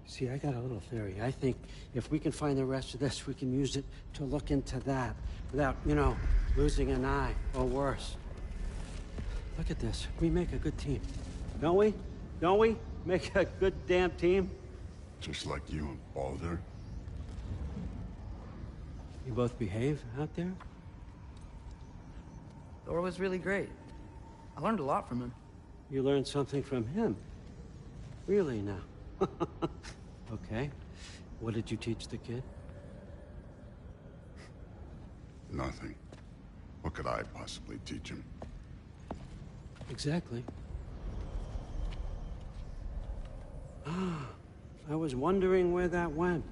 See, I got a little theory. I think if we can find the rest of this, we can use it to look into that without, you know, losing an eye or worse. Look at this. We make a good team. Don't we? Don't we? Make a good damn team? Just like you and Baldur. You both behave out there? Thor was really great. I learned a lot from him. You learned something from him? Really now? Okay. What did you teach the kid? Nothing. What could I possibly teach him? Exactly. I was wondering where that went.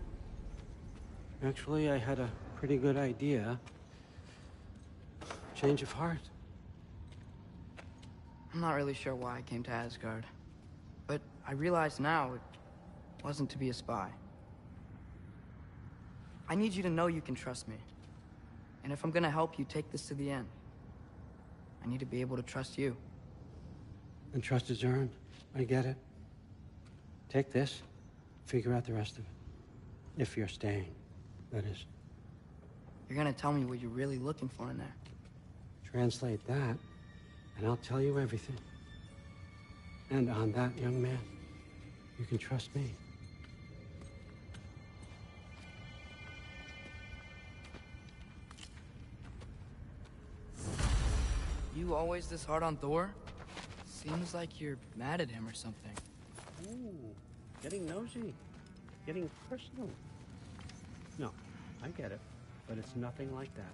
Actually, I had a pretty good idea. Change of heart. I'm not really sure why I came to Asgard. But I realize now it wasn't to be a spy. I need you to know you can trust me. And if I'm gonna help you take this to the end, I need to be able to trust you. And trust is earned. I get it. Take this, figure out the rest of it. If you're staying, that is. You're gonna tell me what you're really looking for in there. Translate that, and I'll tell you everything. And on that, young man, you can trust me. You always this hard on Thor? Seems like you're mad at him or something. Ooh, getting nosy. Getting personal. No, I get it. But it's nothing like that.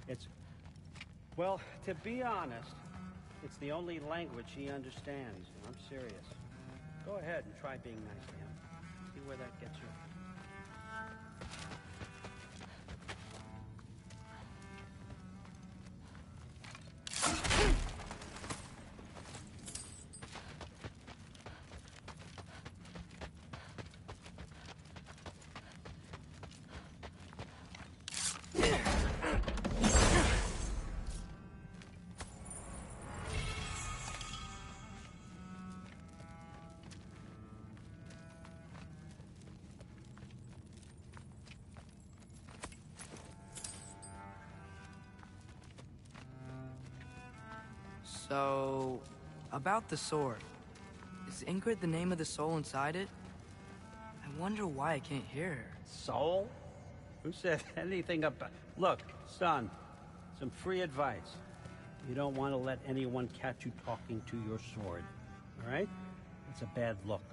It's... Well, to be honest, it's the only language he understands. And I'm serious. Go ahead and try being nice to him. See where that gets you. So, about the sword. Is Ingrid the name of the soul inside it? I wonder why I can't hear her. Soul? Who said anything about... Look, son, some free advice. You don't want to let anyone catch you talking to your sword, all right? It's a bad look.